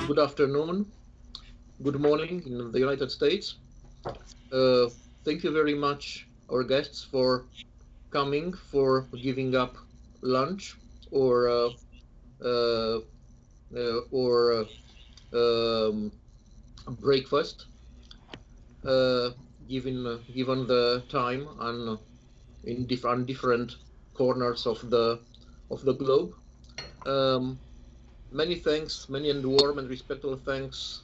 good afternoon, good morning in the United States. Uh, Thank you very much, our guests, for coming, for giving up lunch or uh, or breakfast, uh, given the time and in different corners of the globe. Um, Many thanks, many and warm and respectful thanks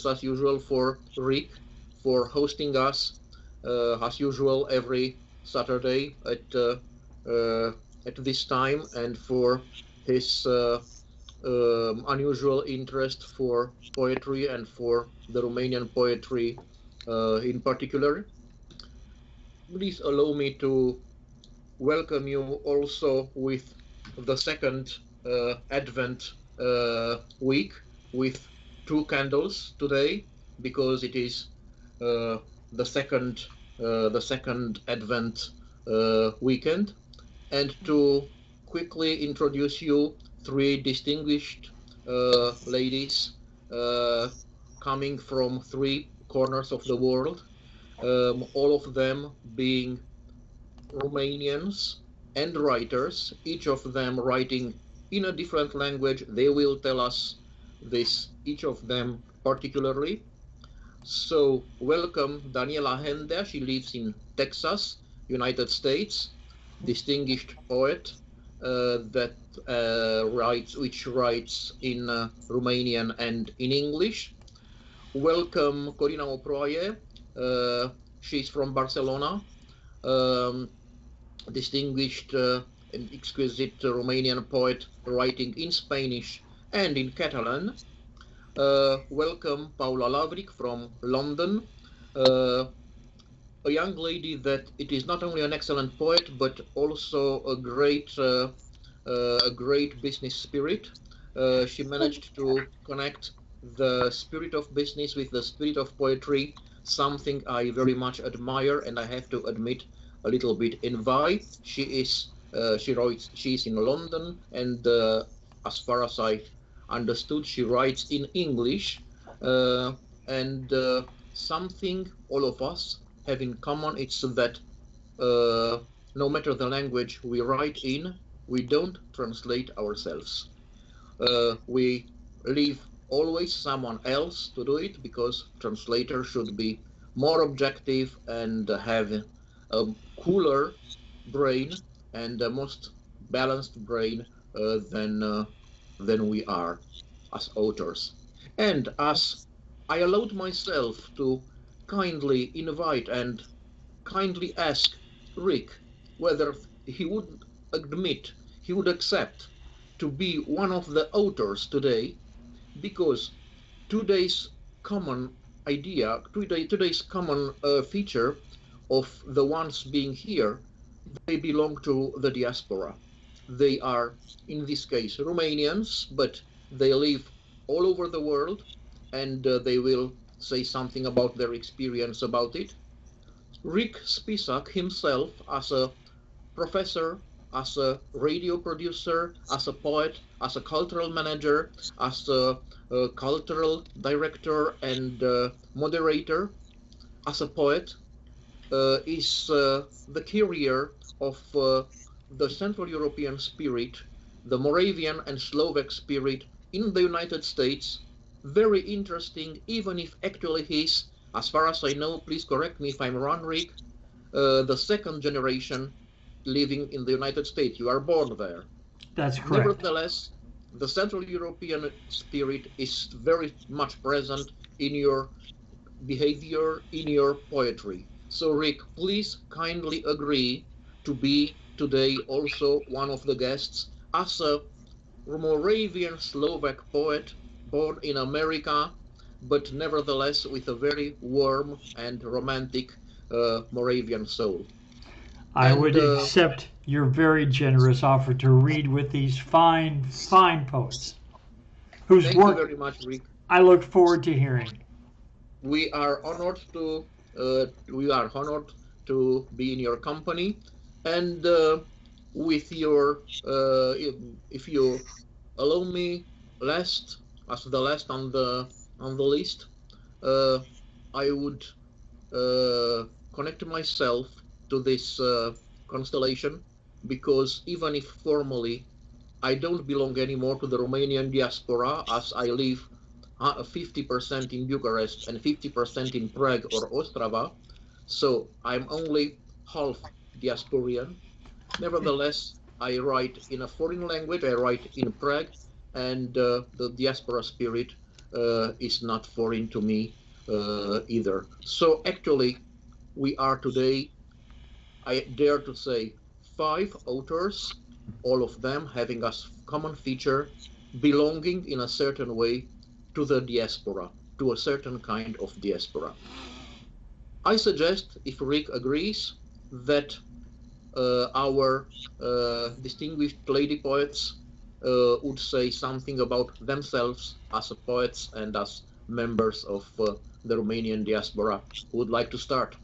as usual for Rick for hosting us as usual every Saturday uh, at this time and for his unusual interest for poetry and for the Romanian poetry in particular. Please allow me to welcome you also with the second Advent week with two candles today because it is uh, the second Advent weekend, and to quickly introduce you three distinguished ladies uh, coming from three corners of the world, all of them being Romanians and writers, each of them writing in a different language. They will tell us this, each of them particularly. So, welcome Daniela Hendea. She lives in Texas, United States, distinguished poet which writes in Romanian and in English. Welcome Corina Oproae. She's from Barcelona. Um, Distinguished and exquisite Romanian poet writing in Spanish and in Catalan. Welcome Paula Lavric from London, uh, a young lady that it is not only an excellent poet but also a great business spirit. She managed to connect the spirit of business with the spirit of poetry, something I very much admire, and I have to admit a little bit envy. She's in London, and as far as I understood, she writes in English, uh, and something all of us have in common. It's that no matter the language we write in, we don't translate ourselves. We leave always someone else to do it because translator should be more objective and have a cooler brain and a most balanced brain than we are as authors. And as I allowed myself to kindly invite and kindly ask Rick whether he would admit, he would accept to be one of the authors today, because today's common today's common feature of the ones being here, they belong to the diaspora. They are, in this case, Romanians, but they live all over the world, and they will say something about their experience about it. Rick Spisak himself, as a professor, as a radio producer, as a poet, as a cultural manager, as a cultural director and moderator, as a poet, is the carrier of the Central European spirit, the Moravian and Slovak spirit in the United States. Very interesting, even if actually he's, as far as I know, please correct me if I'm wrong, Rick, the second generation living in the United States. You are born there. That's correct. Nevertheless, the Central European spirit is very much present in your behavior, in your poetry. So, Rick, please kindly agree to be today also one of the guests as a Moravian Slovak poet born in America, but nevertheless with a very warm and romantic Moravian soul. I And would accept your very generous offer to read with these fine, fine poets whose thank you work very much, Rick. I look forward to hearing. We are honored to be in your company, and with your if you allow me, last as the last on the list, I would connect myself to this constellation, because even if formally I don't belong anymore to the Romanian diaspora, as I live 50% in Bucharest and 50% in Prague or Ostrava, so I'm only half diasporian. Nevertheless, I write in a foreign language, I write in Prague, and the diaspora spirit is not foreign to me either. So actually, we are today, I dare to say, 5 authors, all of them having a common feature, belonging in a certain way to the diaspora, to a certain kind of diaspora. I suggest, if Rick agrees, that our distinguished lady poets would say something about themselves as poets and as members of the Romanian diaspora. Who would like to start?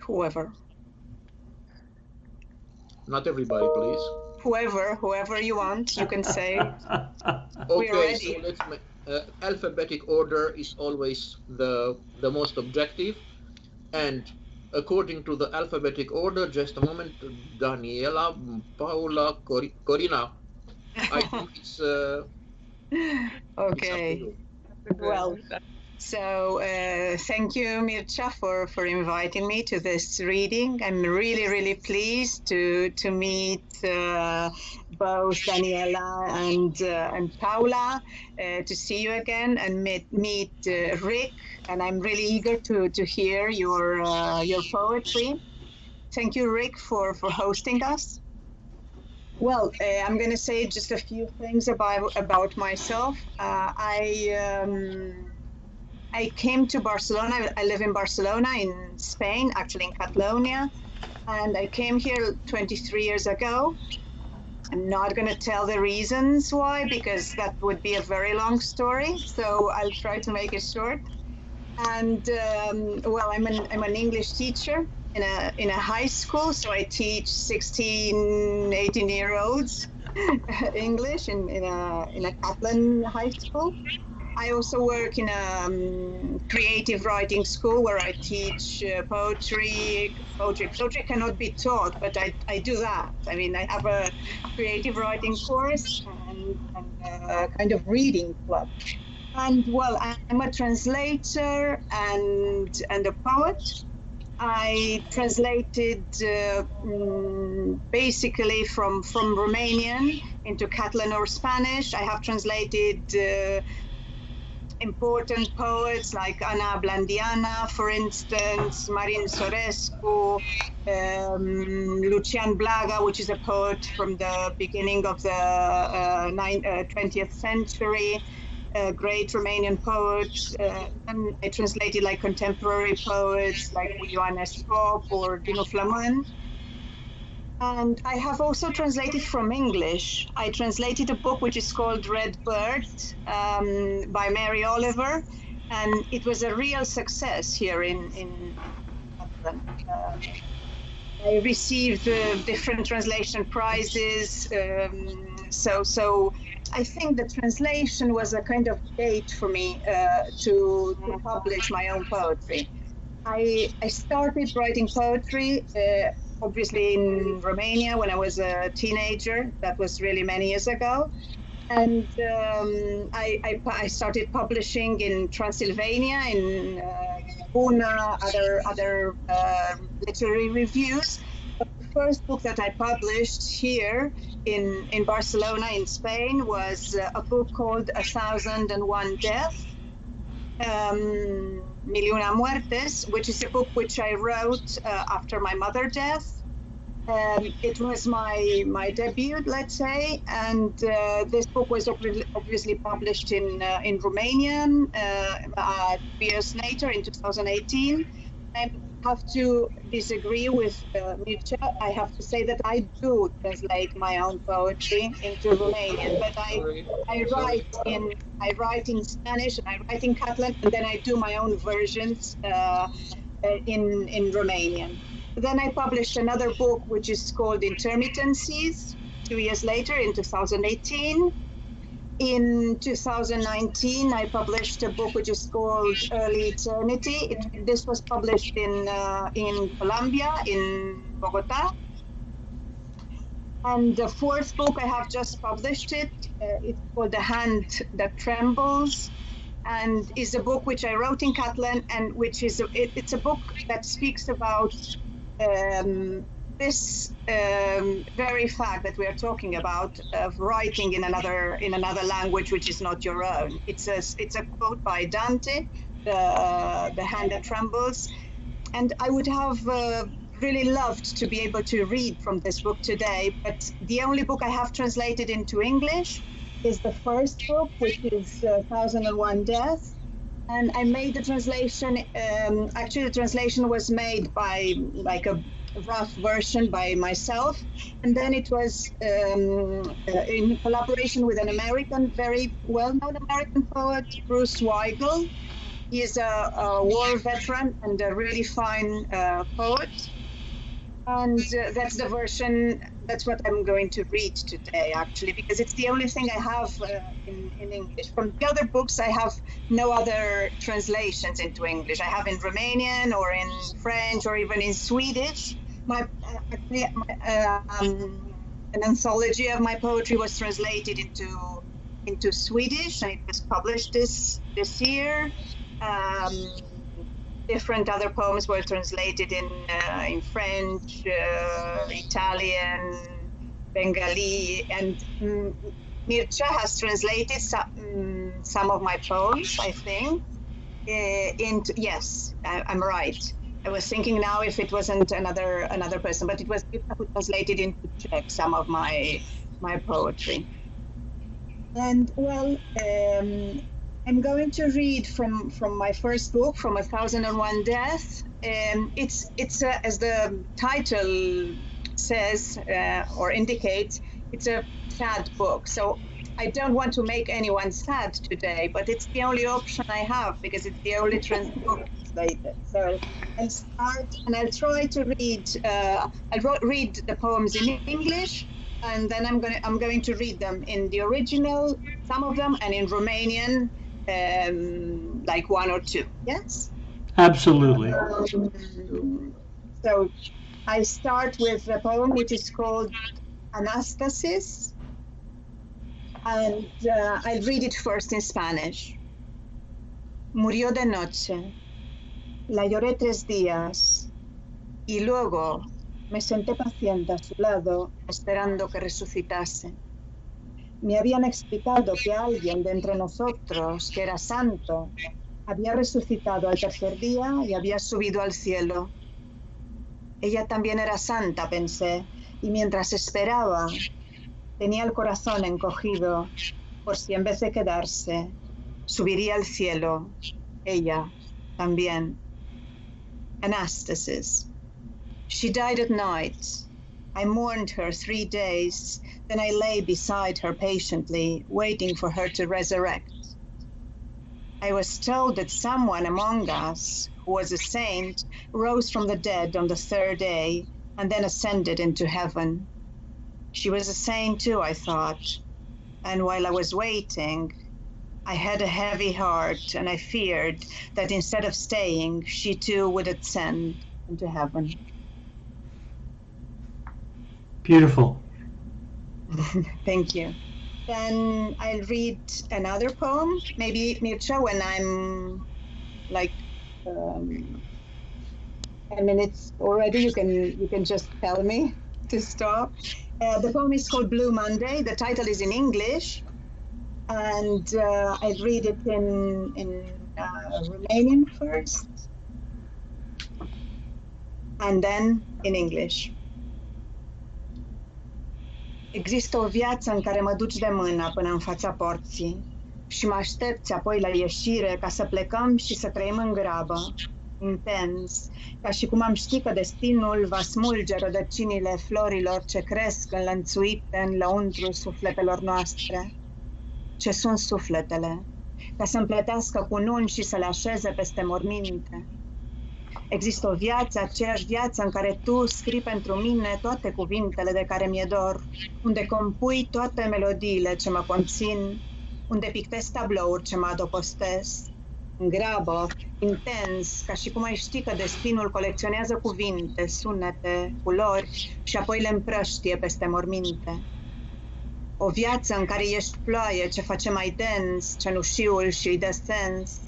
Whoever. Not everybody, please. Whoever you want, you can say. Okay, so let's make alphabetic order is always the most objective, and according to the alphabetic order, just a moment, Daniela, Paula, Corina. I think it's okay. Well, so thank you, Mircea, for inviting me to this reading. I'm really pleased to meet both Daniela and Paula, to see you again, and meet Rick. And I'm really eager to hear your poetry. Thank you, Rick, for hosting us. Well, I'm going to say just a few things about myself. I came to Barcelona. I live in Barcelona in Spain, actually in Catalonia. And I came here 23 years ago. I'm not going to tell the reasons why, because that would be a very long story. So I'll try to make it short. And well, I'm an English teacher in a high school. So I teach 16, 18-year-olds English in a Catalan high school. I also work in a creative writing school where I teach poetry. Poetry cannot be taught, but I do that. I mean, I have a creative writing course and a kind of reading club. And well, I'm a translator and a poet. I translated basically from Romanian into Catalan or Spanish. I have translated important poets like Ana Blandiana, for instance, Marin Sorescu, Lucian Blaga, which is a poet from the beginning of the 20th century, a great Romanian poet. And I translated like contemporary poets like Ioan Escop or Dinu Flămân. And I have also translated from English. I translated a book which is called Red Bird by Mary Oliver, and it was a real success here in I received different translation prizes. So I think the translation was a kind of gate for me to publish my own poetry. I started writing poetry obviously in Romania when I was a teenager. That was really many years ago. And I started publishing in Transylvania, in Puna, other literary reviews. But the first book that I published here in Barcelona, in Spain, was a book called 1001 Deaths. Miliuna Muertes, which is a book which I wrote after my mother's death. It was my debut, let's say, and this book was obviously published in Romanian 2 years later, in 2018. I have to disagree with Mircea. I have to say that I do translate my own poetry into Romanian, but I write in Spanish and I write in Catalan, and then I do my own versions in Romanian. Then I published another book which is called Intermittencies 2 years later in 2018. in 2019, I published a book which is called Early Eternity. This was published in Colombia, in Bogota. And the fourth book, I have just published it. It's called The Hand That Trembles, and is a book which I wrote in Catalan, and which is it's a book that speaks about this very fact that we are talking about of writing in another language which is not your own. It's a quote by Dante, the Hand That Trembles, and I would have really loved to be able to read from this book today, but the only book I have translated into English is the first book, which is 1001 Deaths, and I made the translation. Actually, the translation was made by like a rough version by myself, and then it was in collaboration with an American, very well-known American poet, Bruce Weigel. He is a war veteran and a really fine poet, and that's the version. That's what I'm going to read today, actually, because it's the only thing I have in English. From the other books, I have no other translations into English. I have in Romanian or in French or even in Swedish. An anthology of my poetry was translated into Swedish, and it was published this year. Different other poems were translated in French, Italian, Bengali, and Mircea has translated some of my poems, I think. Yes, I'm right. I was thinking now if it wasn't another person, but it was Mircea who translated into Czech some of my poetry. And well, I'm going to read from my first book, from 1001 Deaths. It's as the title says or indicates, it's a sad book. So I don't want to make anyone sad today, but it's the only option I have because it's the only book translated. So I'll start and I'll try to read. I'll read the poems in English, and then I'm going to read them in the original, some of them, and in Romanian. Like one or two, yes? Absolutely. So I start with a poem which is called Anastasis, and I'll read it first in Spanish. Murió de noche, la lloré 3 días, y luego me senté paciente a su lado, esperando que resucitase. Me habían explicado que alguien de entre nosotros, que era santo, había resucitado al 3er día y había subido al cielo. Ella también era santa, pensé, y mientras esperaba, tenía el corazón encogido, por si en vez de quedarse, subiría al cielo, ella también. Anastasis. She died at night. I mourned her 3 days. Then I lay beside her patiently, waiting for her to resurrect. I was told that someone among us, who was a saint, rose from the dead on the 3rd day and then ascended into heaven. She was a saint too, I thought. And while I was waiting, I had a heavy heart, and I feared that instead of staying, she too would ascend into heaven. Beautiful. Thank you. Then I'll read another poem. Maybe Mircea, when I'm like 10 minutes already, you can just tell me to stop. The poem is called Blue Monday. The title is in English, and I'll read it in Romanian first, and then in English. Există o viață în care mă duci de mână până în fața porții și mă aștepți apoi la ieșire ca să plecăm și să trăim în grabă, intens, ca și cum am ști că destinul va smulge rădăcinile florilor ce cresc înlănțuite în lăuntru sufletelor noastre. Ce sunt sufletele? Ca să împletească cununi și să le așeze peste morminte. Există o viață, aceeași viață în care tu scrii pentru mine toate cuvintele de care mi-e dor, unde compui toate melodiile ce mă conțin, unde pictez tablouri ce mă adăpostesc, în grabă, intens, ca și cum ai ști că destinul colecționează cuvinte, sunete, culori și apoi le împrăștie peste morminte. O viață în care ești ploaie ce face mai dens cenușiul și îi dă sens,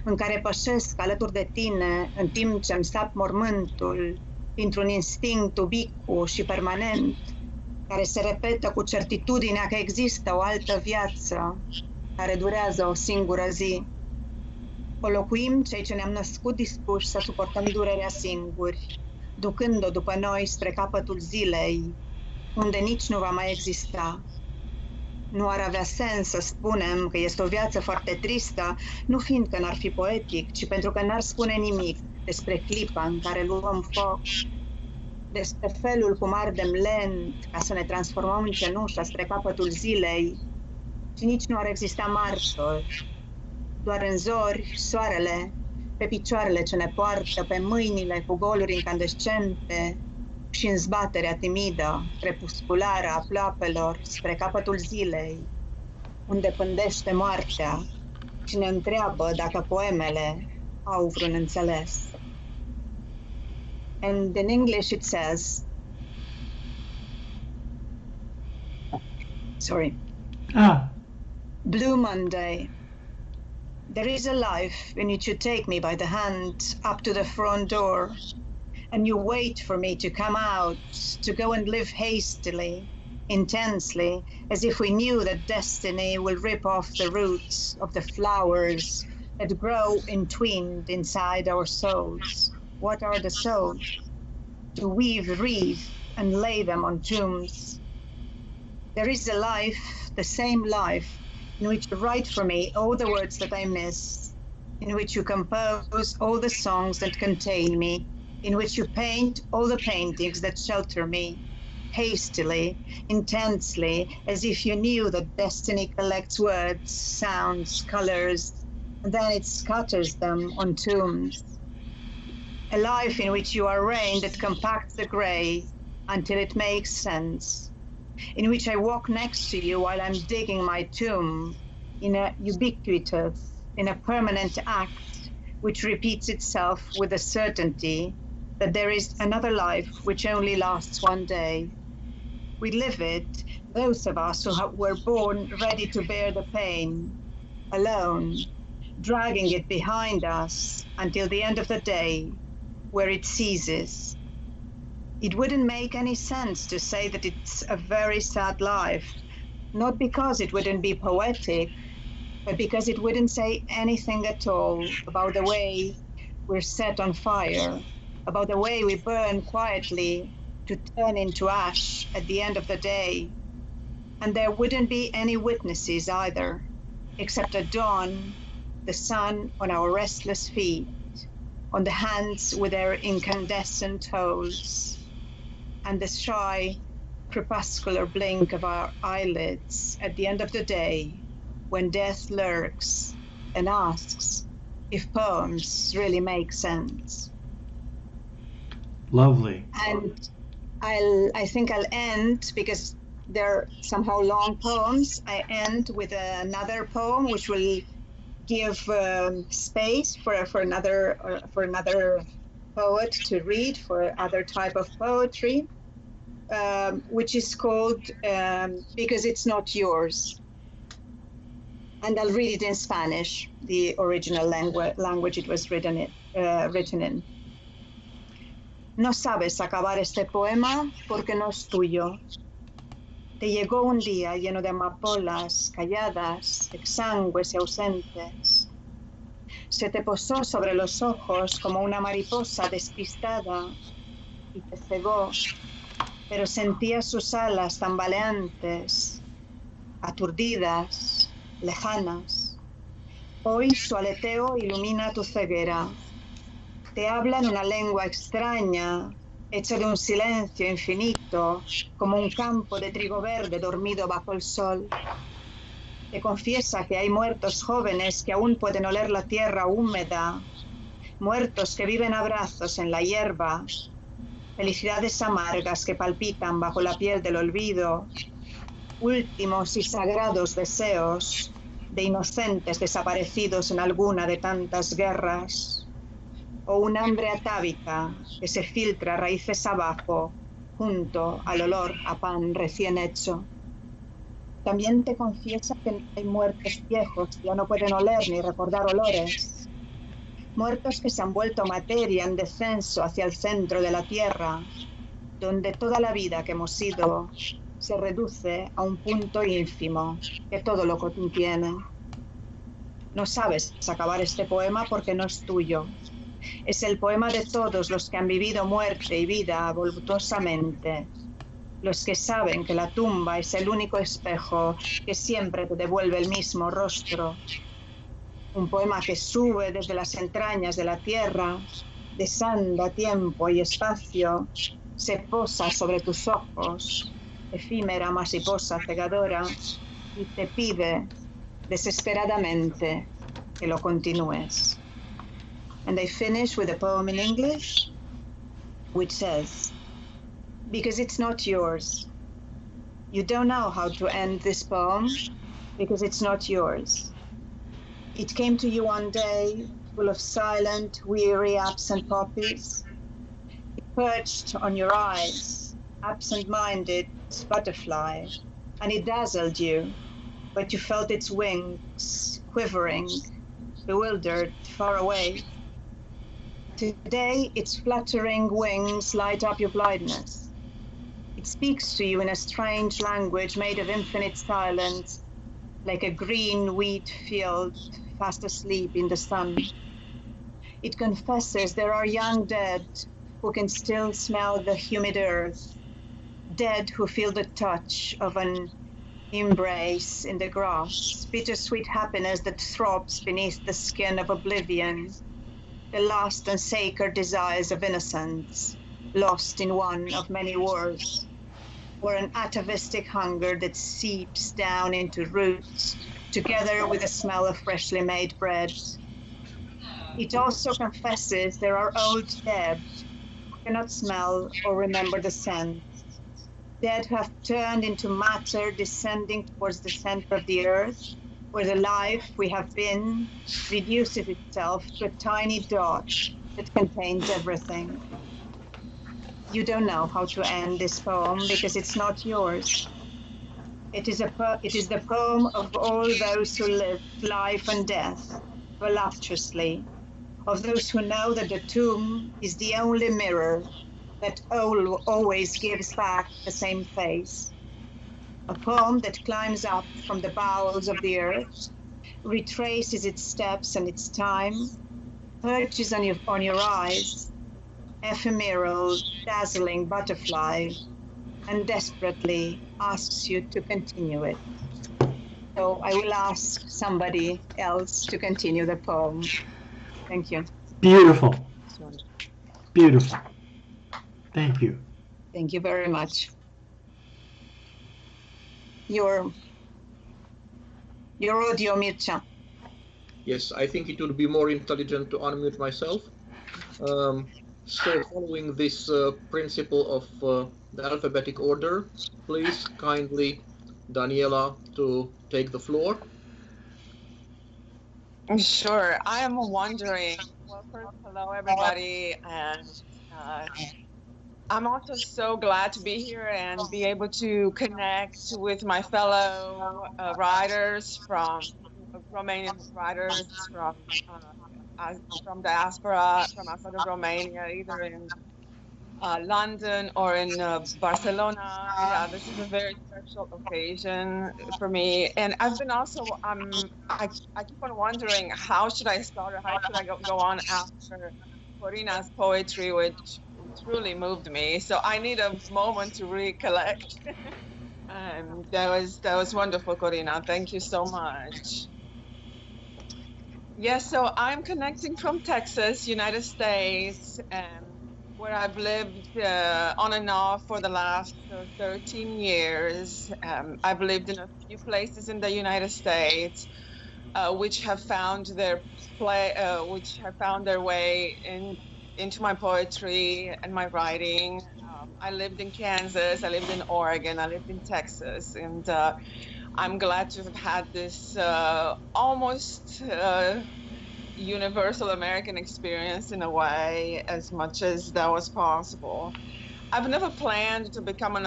în care pășesc alături de tine în timp ce îmi sap mormântul, dintr-un instinct ubicu și permanent, care se repetă cu certitudinea că există o altă viață care durează o singură zi. O locuim cei ce ne-am născut dispuși să suportăm durerea singuri, ducând-o după noi spre capătul zilei, unde nici nu va mai exista. Nu ar avea sens să spunem că este o viață foarte tristă, nu fiindcă n-ar fi poetic, ci pentru că n-ar spune nimic despre clipa în care luăm foc, despre felul cum ardem lent ca să ne transformăm în cenușă spre capătul zilei, și nici nu ar exista martori, doar în zori, soarele, pe picioarele ce ne poartă, pe mâinile cu goluri incandescente și în zbaterea timidă, crepusculară a ploapelor spre capătul zilei, unde pândește moartea și ne întreabă dacă poemele au vreun înțeles. And in English it says, Blue Monday. There is a life in which you take me by the hand up to the front door, and you wait for me to come out, to go and live hastily, intensely, as if we knew that destiny will rip off the roots of the flowers that grow entwined inside our souls. What are the souls? To weave wreaths and lay them on tombs. There is a life, the same life, in which you write for me all the words that I miss, in which you compose all the songs that contain me, in which you paint all the paintings that shelter me, hastily, intensely, as if you knew that destiny collects words, sounds, colors, and then it scatters them on tombs. A life in which you are rain that compacts the grey until it makes sense, in which I walk next to you while I'm digging my tomb, in a ubiquitous, in a permanent act, which repeats itself with the certainty that there is another life which only lasts one day. We live it, those of us who were born ready to bear the pain, alone, dragging it behind us until the end of the day, where it ceases. It wouldn't make any sense to say that it's a very sad life, not because it wouldn't be poetic, but because it wouldn't say anything at all about the way we're set on fire, about the way we burn quietly to turn into ash at the end of the day. And there wouldn't be any witnesses either, except at dawn, the sun on our restless feet, on the hands with their incandescent toes, and the shy, crepuscular blink of our eyelids at the end of the day, when death lurks and asks if poems really make sense. Lovely. And I think I'll end, because they're somehow long poems, I end with another poem which will give space for another poet to read, for other type of poetry, which is called Because It's Not Yours. And I'll read it in Spanish, the original language it was written in. No sabes acabar este poema porque no es tuyo. Te llegó un día lleno de amapolas, calladas, exangües y ausentes. Se te posó sobre los ojos como una mariposa despistada y te cegó, pero sentías sus alas tambaleantes, aturdidas, lejanas. Hoy su aleteo ilumina tu ceguera. Te habla en una lengua extraña, hecha de un silencio infinito, como un campo de trigo verde dormido bajo el sol. Te confiesa que hay muertos jóvenes que aún pueden oler la tierra húmeda, muertos que viven a brazos en la hierba, felicidades amargas que palpitan bajo la piel del olvido, últimos y sagrados deseos, de inocentes desaparecidos en alguna de tantas guerras, o un hambre atávica que se filtra raíces abajo junto al olor a pan recién hecho. También te confiesa que hay muertos viejos que ya no pueden oler ni recordar olores, muertos que se han vuelto materia en descenso hacia el centro de la tierra, donde toda la vida que hemos sido se reduce a un punto ínfimo que todo lo contiene. No sabes acabar este poema porque no es tuyo. Es el poema de todos los que han vivido muerte y vida voluptuosamente, los que saben que la tumba es el único espejo que siempre te devuelve el mismo rostro. Un poema que sube desde las entrañas de la tierra, desanda tiempo y espacio, se posa sobre tus ojos, efímera mariposa cegadora, y te pide desesperadamente que lo continúes. And I finish with a poem in English, which says, because it's not yours. You don't know how to end this poem because it's not yours. It came to you one day, full of silent, weary, absent poppies. It perched on your eyes, absent-minded butterfly, and it dazzled you, but you felt its wings quivering, bewildered, far away. Today, its fluttering wings light up your blindness. It speaks to you in a strange language made of infinite silence, like a green wheat field fast asleep in the sun. It confesses there are young dead who can still smell the humid earth, dead who feel the touch of an embrace in the grass, bittersweet happiness that throbs beneath the skin of oblivion, the last and sacred desires of innocence, lost in one of many wars, or an atavistic hunger that seeps down into roots, together with the smell of freshly made bread. It also confesses there are old dead who cannot smell or remember the scent, dead who have turned into matter descending towards the center of the earth, where the life we have been reduces itself to a tiny dot that contains everything. You don't know how to end this poem because it's not yours. It is the poem of all those who live life and death voluptuously, of those who know that the tomb is the only mirror that always gives back the same face. A poem that climbs up from the bowels of the earth, retraces its steps and its time, perches on your eyes, ephemeral, dazzling butterfly, and desperately asks you to continue it. So I will ask somebody else to continue the poem. Thank you. Beautiful. Beautiful. Thank you. Thank you very much. Your audio, Mircea. Yes, I think it would be more intelligent to unmute myself. So following this principle of the alphabetic order, please kindly, Daniela, to take the floor. Sure. I am wondering, well, first, hello, everybody. And I'm also so glad to be here and be able to connect with my fellow writers from Romanian writers from diaspora, from outside of Romania, either in London or in Barcelona. Yeah, this is a very special occasion for me. And I've been also, I keep on wondering, how should I start or how should I go on after Corina's poetry, which truly moved me. So I need a moment to recollect. That was wonderful, Corina. Thank you so much. Yes, so I'm connecting from Texas, United States, where I've lived on and off for the last 13 years. I've lived in a few places in the United States, which have found their way into my poetry and my writing. I lived in Kansas, I lived in Oregon, I lived in Texas, and I'm glad to have had this almost universal American experience in a way, as much as that was possible. I've never planned to become an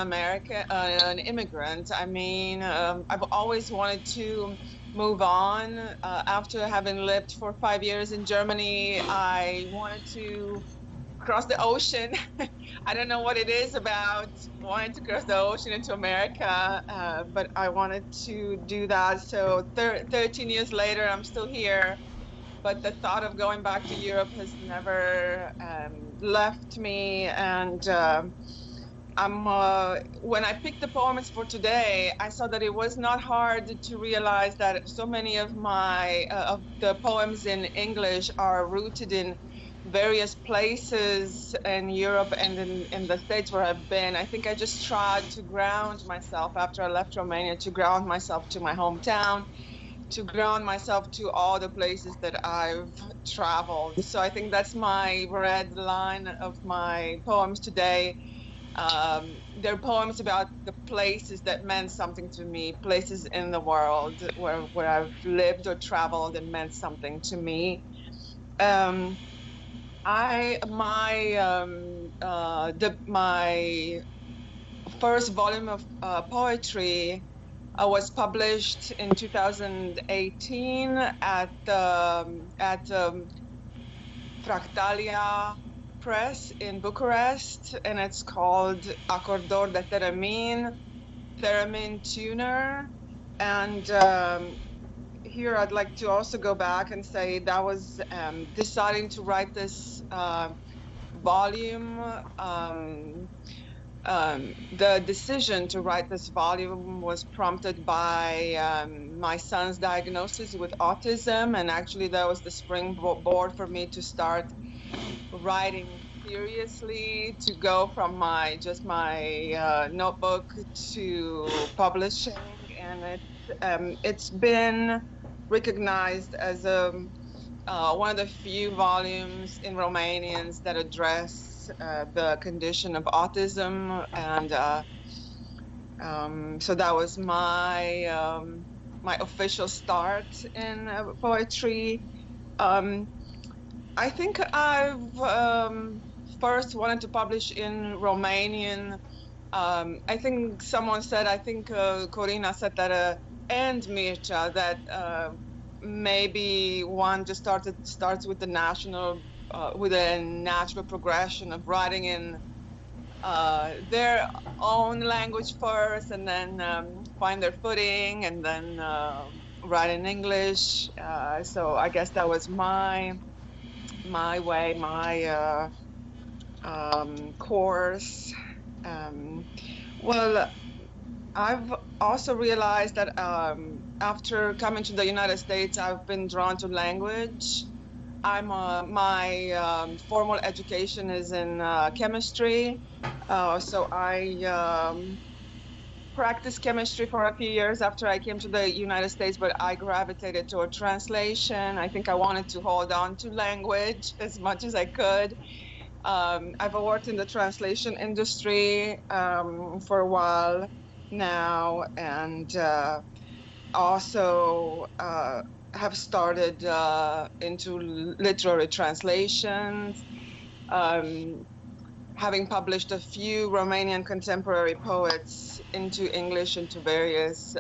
immigrant. I mean, I've always wanted to move on. After having lived for 5 years in Germany, I wanted to cross the ocean. I don't know what it is about wanting to cross the ocean into America, but I wanted to do that. So 13 years later, I'm still here. But the thought of going back to Europe has never left me. And when I picked the poems for today, I saw that it was not hard to realize that so many of of the poems in English are rooted in various places in Europe and in the States where I've been. I think I just tried to ground myself after I left Romania, to ground myself to my hometown, to ground myself to all the places that I've traveled. So I think that's my red line of my poems today. They're poems about the places that meant something to me, places in the world where I've lived or traveled and meant something to me. My first volume of poetry was published in 2018 at Fractalia Press in Bucharest, and it's called Acordor de Theremin Tuner. And here I'd like to also go back and say that was deciding to write this volume. The decision to write this volume was prompted by my son's diagnosis with autism, and actually that was the springboard for me to start writing seriously, to go from my notebook to publishing, and it's been recognized as one of the few volumes in Romanians that address the condition of autism, and so that was my official start in poetry. I think I've first wanted to publish in Romanian. I think someone said, I think Corina said that, and Mircea, that maybe one just starts with the with a natural progression of writing in their own language first, and then find their footing, and then write in English. So I guess that was my way, my course. Well, I've also realized that after coming to the United States, I've been drawn to language. My formal education is in chemistry, so I practiced chemistry for a few years after I came to the United States, but I gravitated toward translation. I think I wanted to hold on to language as much as I could. I've worked in the translation industry for a while now, and also have started into literary translations, having published a few Romanian contemporary poets into English, into various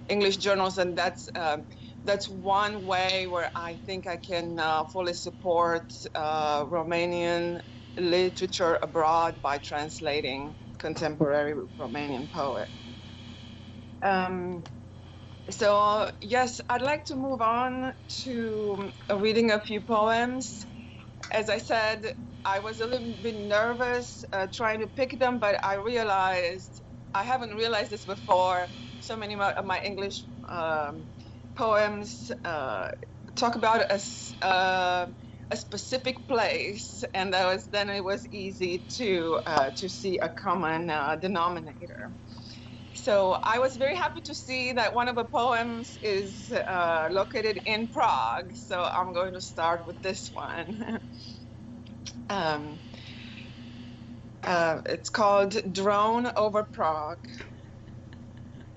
English journals, and that's one way where I think I can fully support Romanian literature abroad by translating contemporary Romanian poets. So yes, I'd like to move on to reading a few poems. As I said, I was a little bit nervous trying to pick them, but I realized, I haven't realized this before, so many of my English poems talk about a specific place, and then it was easy to see a common denominator. So I was very happy to see that one of the poems is located in Prague. So I'm going to start with this one. It's called Drone Over Prague.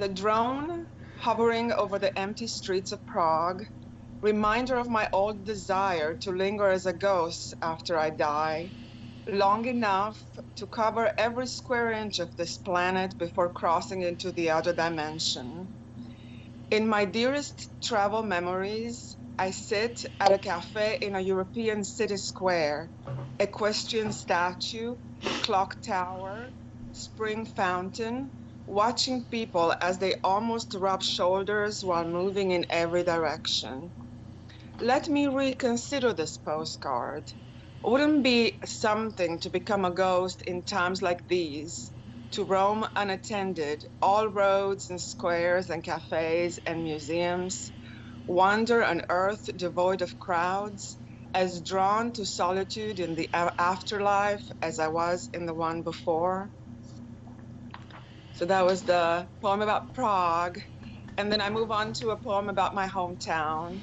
The drone hovering over the empty streets of Prague, reminder of my old desire to linger as a ghost after I die, long enough to cover every square inch of this planet before crossing into the other dimension. In my dearest travel memories, I sit at a cafe in a European city square, equestrian statue, clock tower, spring fountain, watching people as they almost rub shoulders while moving in every direction. Let me reconsider this postcard. Wouldn't be something to become a ghost in times like these, to roam unattended all roads and squares and cafes and museums, wander an earth devoid of crowds, as drawn to solitude in the afterlife as I was in the one before? So that was the poem about Prague. And then I move on to a poem about my hometown,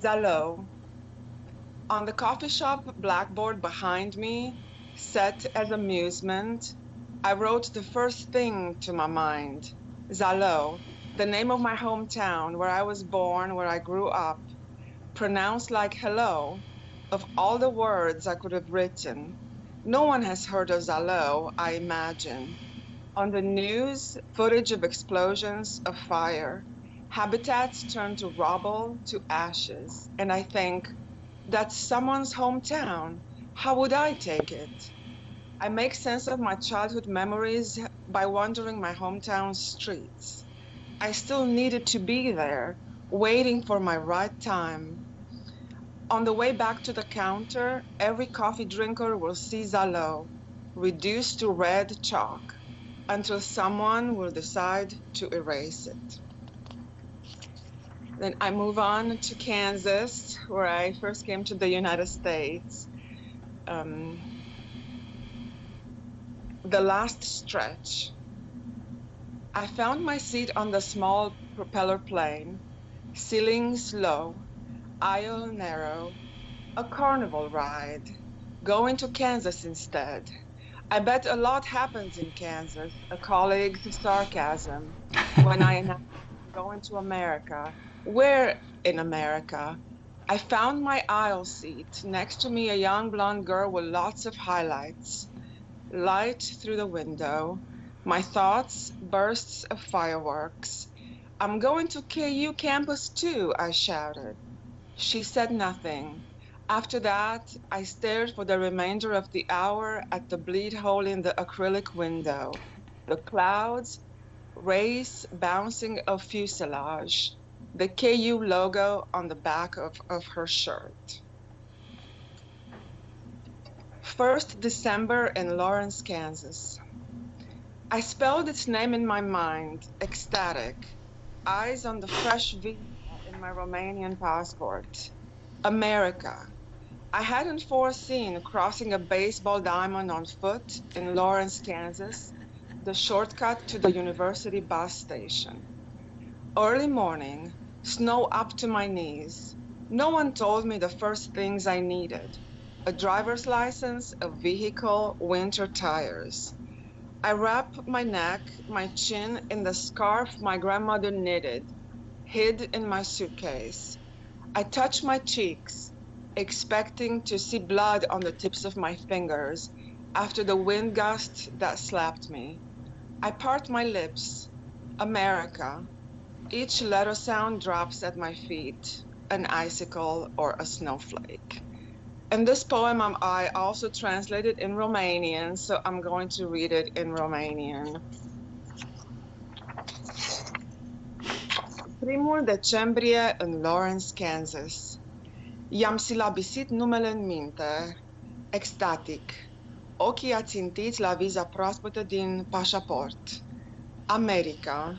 Zalo. On the coffee shop blackboard behind me, set as amusement, I wrote the first thing to my mind, Zalo, the name of my hometown, where I was born, where I grew up, pronounced like hello. Of all the words I could have written, no one has heard of Zalo, I imagine. On the news, footage of explosions, of fire, habitats turned to rubble, to ashes, and I think, that's someone's hometown. How would I take it? I make sense of my childhood memories by wandering my hometown's streets. I still needed to be there, waiting for my right time. On the way back to the counter, every coffee drinker will see Zalo, reduced to red chalk, until someone will decide to erase it. Then I move on to Kansas, where I first came to the United States. The last stretch. I found my seat on the small propeller plane, ceilings low, aisle narrow, a carnival ride, going to Kansas instead. I bet a lot happens in Kansas, a colleague's sarcasm, when I announced going to America. Where in America? I found my aisle seat. Next to me, a young blonde girl with lots of highlights. Light through the window. My thoughts, bursts of fireworks. I'm going to KU campus too, I shouted. She said nothing. After that, I stared for the remainder of the hour at the bleed hole in the acrylic window. The clouds, rays bouncing of fuselage. The KU logo on the back of her shirt. 1st December in Lawrence, Kansas. I spelled its name in my mind, ecstatic, eyes on the fresh V in my Romanian passport. America. I hadn't foreseen crossing a baseball diamond on foot in Lawrence, Kansas, the shortcut to the university bus station. Early morning, snow up to my knees. No one told me the first things I needed. A driver's license, a vehicle, winter tires. I wrap my neck, my chin in the scarf my grandmother knitted, hid in my suitcase. I touch my cheeks, expecting to see blood on the tips of my fingers after the wind gust that slapped me. I part my lips. America. Each letter sound drops at my feet, an icicle or a snowflake. And this poem I also translated in Romanian, so I'm going to read it in Romanian. 1 decembrie în Lawrence, Kansas. I-am silabisit numele în minte, extatic, ochii ațintiți la viza proaspătă din pașaport. America.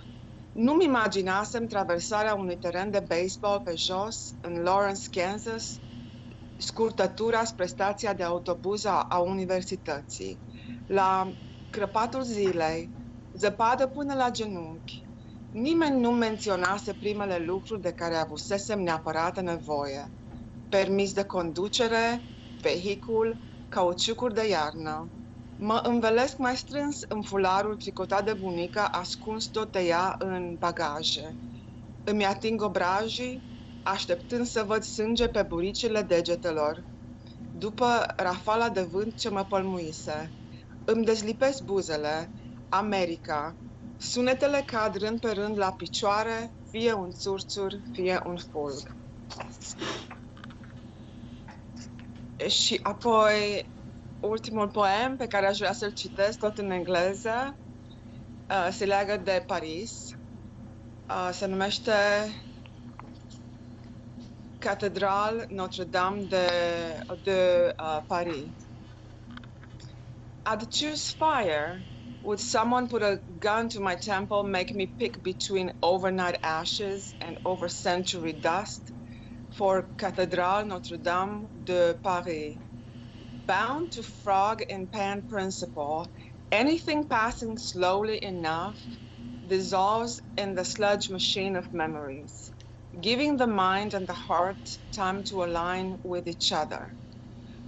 Nu-mi imaginasem traversarea unui teren de baseball pe jos, în Lawrence, Kansas, scurtătura spre stația de autobuz a universității, la crăpatul zilei, zăpadă până la genunchi. Nimeni nu menționase primele lucruri de care avusesem neapărată nevoie. Permis de conducere, vehicul, cauciucuri de iarnă. Mă învelesc mai strâns în fularul tricotat de bunica, ascuns tot de ea în bagaje. Îmi ating obrajii, așteptând să văd sânge pe buricile degetelor. După rafala de vânt ce mă pălmuise, îmi dezlipesc buzele, America. Sunetele cad rând pe rând la picioare, fie un țurțur, fie un fulg. Și apoi, ultimul poem pe care aș vrea să-l citesc, tot în engleză, se leagă de Paris. Se numește Cathédrale Notre-Dame de Paris. I'd choose fire. Would someone put a gun to my temple, make me pick between overnight ashes and over-century dust for Cathédrale Notre-Dame de Paris? Bound to frog in pan principle, anything passing slowly enough dissolves in the sludge machine of memories, giving the mind and the heart time to align with each other.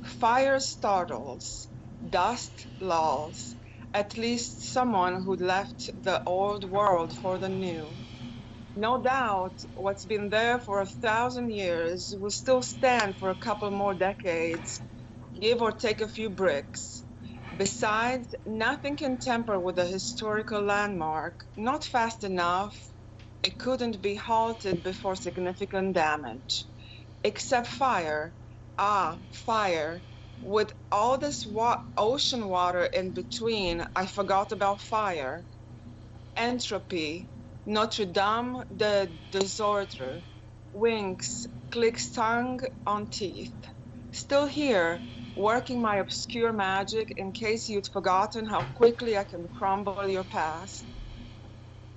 Fire startles, dust lulls, at least someone who left the old world for the new. No doubt what's been there for 1,000 years will still stand for a couple more decades, give or take a few bricks. Besides, nothing can tamper with a historical landmark, not fast enough. It couldn't be halted before significant damage. Except fire. Ah, fire. With all this ocean water in between, I forgot about fire. Entropy. Notre-Dame de Désordre. Winks, clicks tongue on teeth. Still here, working my obscure magic in case you'd forgotten how quickly I can crumble your past.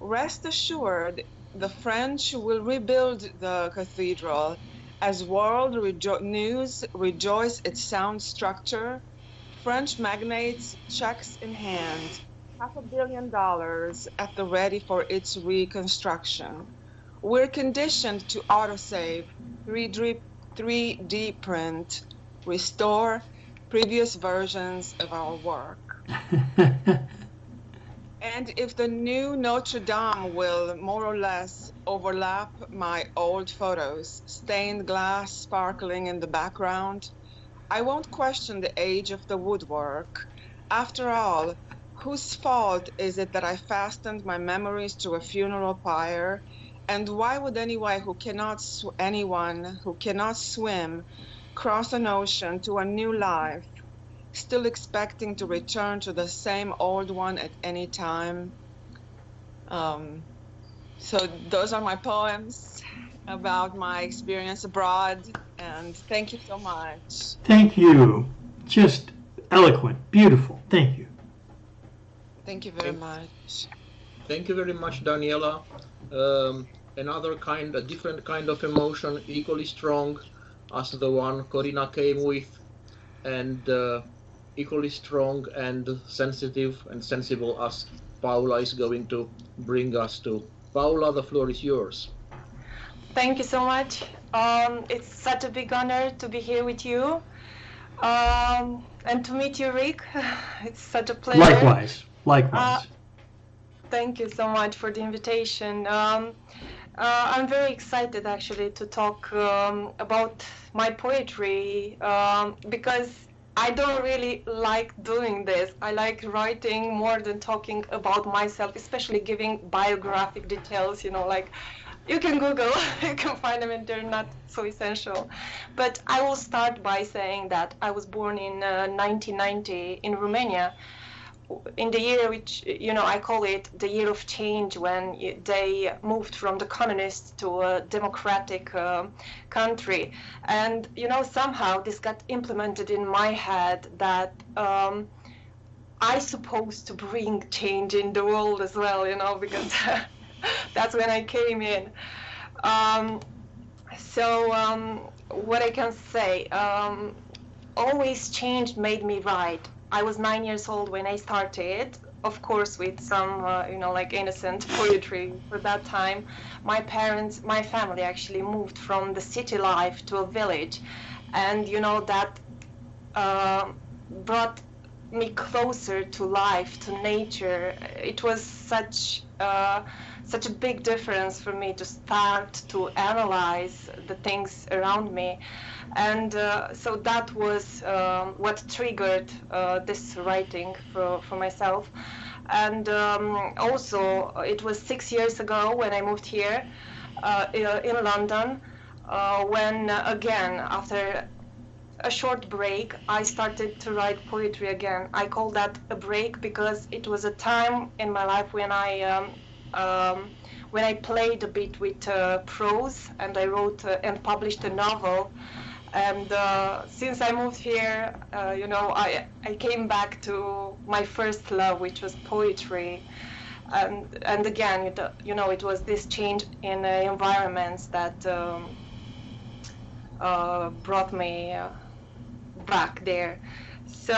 Rest assured, the French will rebuild the cathedral as world news rejoice its sound structure. French magnates, checks in hand, $500 million at the ready for its reconstruction. We're conditioned to autosave, 3D print, restore previous versions of our work. And if the new Notre Dame will more or less overlap my old photos, stained glass sparkling in the background, I won't question the age of the woodwork. After all, whose fault is it that I fastened my memories to a funeral pyre? And why would anyone who cannot swim cross an ocean to a new life, still expecting to return to the same old one at any time? So those are my poems about my experience abroad, and thank you so much. Thank you. Just eloquent, beautiful. Thank you. Thank you very much. Thank you very much, Daniela. A different kind of emotion, equally strong as the one Corina came with, and equally strong and sensitive and sensible as Paula is going to bring us to. Paula, the floor is yours. Thank you so much. It's such a big honor to be here with you, and to meet you, Rick. It's such a pleasure. Likewise, likewise. Thank you so much for the invitation. I'm very excited actually to talk about my poetry because I don't really like doing this. I like writing more than talking about myself, especially giving biographic details, you know, like you can Google, you can find them and they're not so essential. But I will start by saying that I was born in 1990 in Romania, in the year which, you know, I call it the year of change, when they moved from the communist to a democratic country. And, you know, somehow this got implemented in my head that I supposed to bring change in the world as well, you know, because that's when I came in. What I can say, always change made me write. I was 9 years old when I started, of course, with some, you know, like innocent poetry. For that time, my family actually moved from the city life to a village. And, you know, that brought me closer to life, to nature. It was such a big difference for me to start to analyze the things around me. And so that was what triggered this writing for myself. And also, it was 6 years ago when I moved here in London, when again, after a short break, I started to write poetry again. I call that a break because it was a time in my life when I played a bit with prose, and I wrote and published a novel. And since I moved here, you know, I came back to my first love, which was poetry. And again, you know, it was this change in environments that brought me back there. So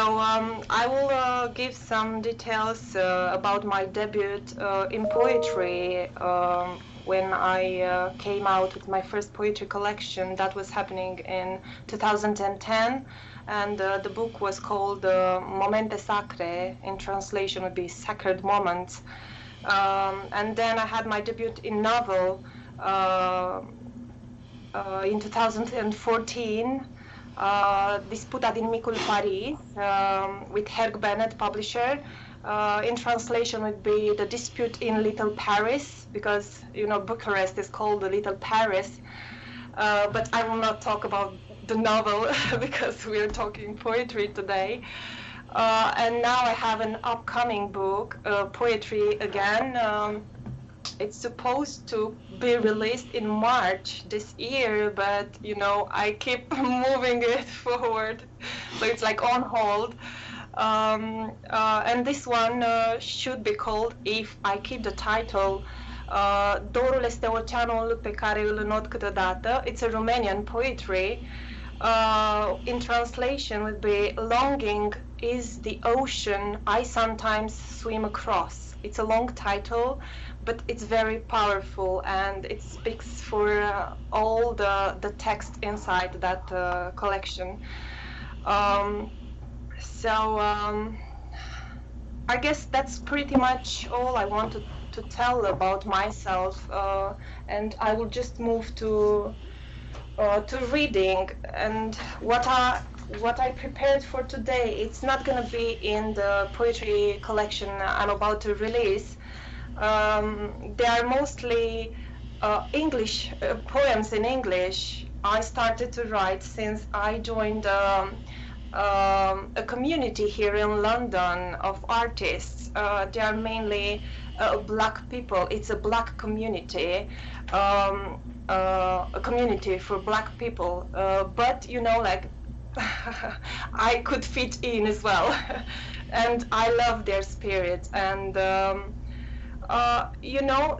I will give some details about my debut in poetry when I came out with my first poetry collection. That was happening in 2010, and the book was called Momente Sacre. In translation would be Sacred Moments. And then I had my debut in novel in 2014, Disputa din Micul Paris, with Herg Bennett, publisher. In translation would be The Dispute in Little Paris, because, you know, Bucharest is called the Little Paris. But I will not talk about the novel because we are talking poetry today. And now I have an upcoming book, poetry again. It's supposed to be released in March this year, but, you know, I keep moving it forward, so it's like on hold. And this one should be called, if I keep the title, Dorul este oceanul pe care îl înot câteodată. It's a Romanian poetry. In translation would be, longing is the ocean I sometimes swim across. It's a long title, but it's very powerful, and it speaks for all the text inside that collection. So I guess that's pretty much all I wanted to tell about myself, and I will just move to reading. And what I prepared for today, it's not going to be in the poetry collection I'm about to release. They are mostly English poems in English. I started to write since I joined a community here in London of artists. They are mainly black people. It's a black community, a community for black people. But, you know, like, I could fit in as well. And I love their spirit. And you know,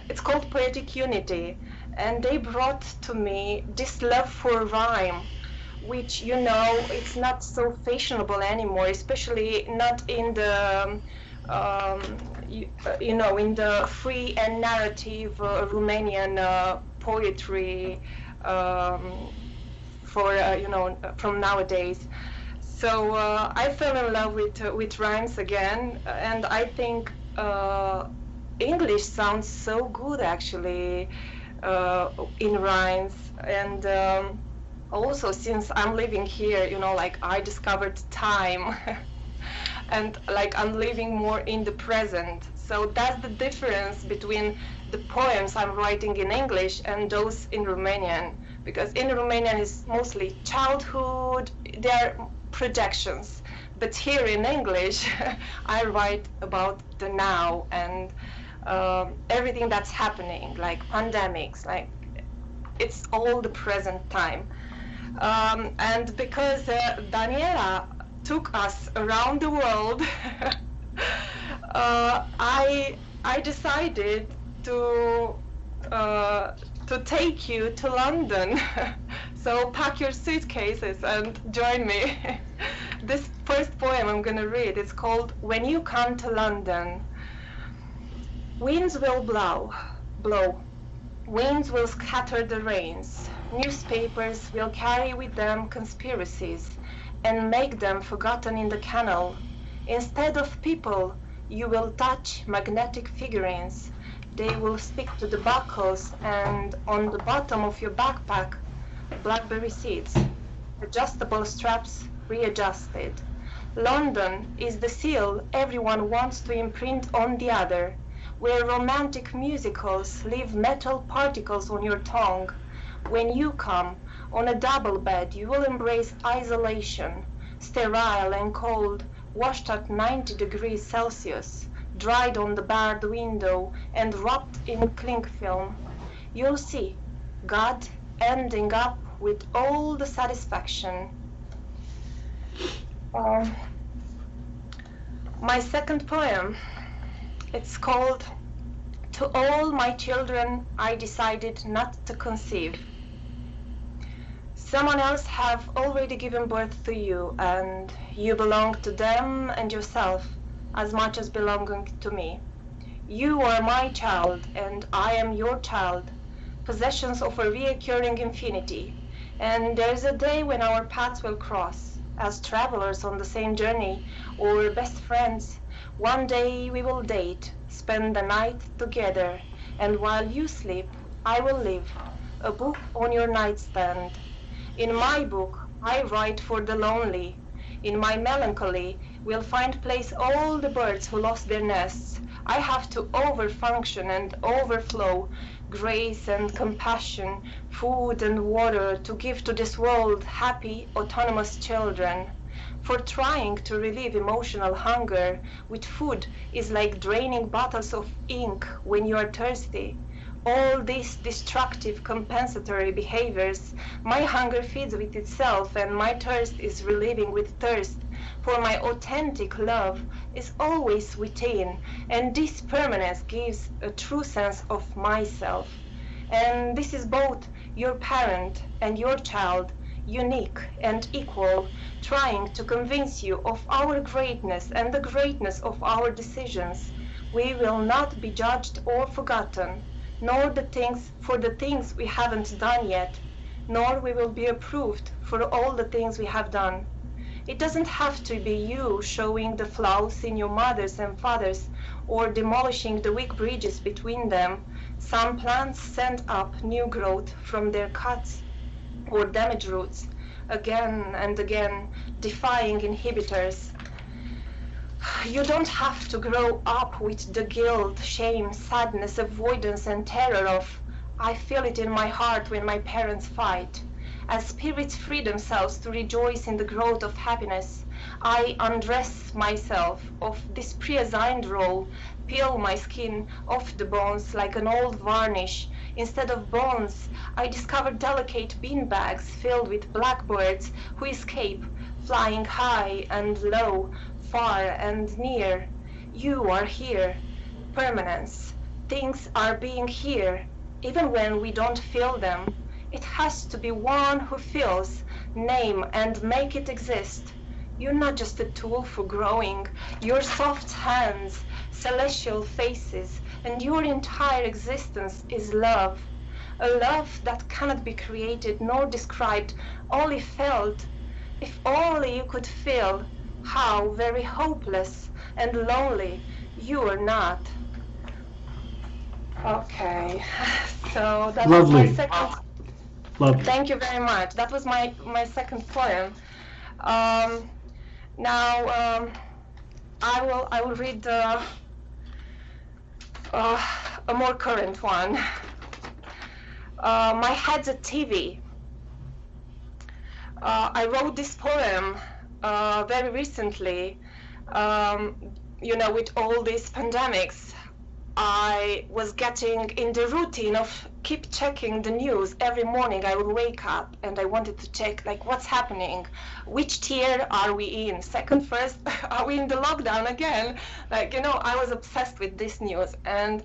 it's called Poetic Unity, and they brought to me this love for rhyme, which, you know, it's not so fashionable anymore, especially not in the you know, in the free and narrative Romanian poetry for you know, from nowadays. So I fell in love with rhymes again, and I think English sounds so good actually in rhymes. And also, since I'm living here, you know, like, I discovered time and like I'm living more in the present. So that's the difference between the poems I'm writing in English and those in Romanian, because in Romanian it's mostly childhood, they're projections. But here in English, I write about the now and everything that's happening, like pandemics, like it's all the present time. And because Daniela took us around the world, I decided to take you to London. So pack your suitcases and join me. This first poem I'm gonna read, it's called When You Come to London. Winds will blow. Winds will scatter the rains. Newspapers will carry with them conspiracies. and make them forgotten in the canal. Instead of people, you will touch magnetic figurines. They will stick to the buckles and on the bottom of your backpack, blackberry seeds, adjustable straps readjusted. London is the seal everyone wants to imprint on the other, where romantic musicals leave metal particles on your tongue. When you come on a double bed, you will embrace isolation, sterile and cold, washed at 90 degrees Celsius, dried on the barred window and wrapped in cling film. You'll see God ending up with all the satisfaction. My second poem, it's called To All My Children I Decided Not to Conceive. Someone else have already given birth to you, and you belong to them and yourself as much as belonging to me. You are my child, and I am your child, possessions of a reoccurring infinity, and there is a day when our paths will cross, as travelers on the same journey, or best friends. One day we will date, spend the night together, and while you sleep, I will live, a book on your nightstand. In my book, I write for the lonely. In my melancholy will find place all the birds who lost their nests. I have to overfunction and overflow, grace and compassion, food and water to give to this world happy, autonomous children. For trying to relieve emotional hunger with food is like draining bottles of ink when you are thirsty. All these destructive compensatory behaviors, my hunger feeds with itself and my thirst is relieving with thirst. For my authentic love is always within, and this permanence gives a true sense of myself. And this is both your parent and your child, unique and equal, trying to convince you of our greatness and the greatness of our decisions. We will not be judged or forgotten, nor for the things we haven't done yet, nor we will be approved for all the things we have done. It doesn't have to be you showing the flaws in your mothers and fathers or demolishing the weak bridges between them. Some plants send up new growth from their cuts or damaged roots, again and again, defying inhibitors. You don't have to grow up with the guilt, shame, sadness, avoidance, and terror of, I feel it in my heart when my parents fight. As spirits free themselves to rejoice in the growth of happiness, I undress myself of this pre-assigned role, peel my skin off the bones like an old varnish. Instead of bones, I discover delicate beanbags filled with blackbirds who escape, flying high and low, far and near. You are here. Permanence. Things are being here, even when we don't feel them. It has to be one who feels, name and make it exist. You're not just a tool for growing. Your soft hands, celestial faces, and your entire existence is love. A love that cannot be created nor described, only felt. If only you could feel how very hopeless and lonely you are not. Okay, so that Lovely. was my second. Lovely. Thank you very much. That was my second poem. Now I will read a more current one. My head's a TV. I wrote this poem very recently. You know, with all these pandemics, I was getting in the routine of keep checking the news. Every morning I would wake up and I wanted to check like what's happening, which tier are we in, second, first, are we in the lockdown again? Like, you know, I was obsessed with this news and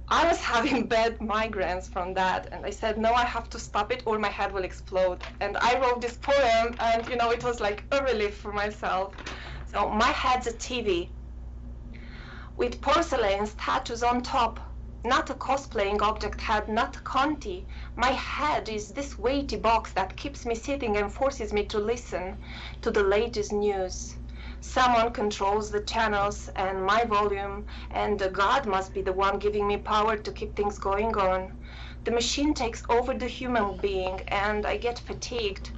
I was having bad migraines from that, and I said, no, I have to stop it or my head will explode. And I wrote this poem and, you know, it was like a relief for myself. So my head's a TV with porcelain statues on top, not a cosplaying object head, not Conti. My head is this weighty box that keeps me sitting and forces me to listen to the latest news. Someone controls the channels and my volume, and God must be the one giving me power to keep things going on. The machine takes over the human being, and I get fatigued.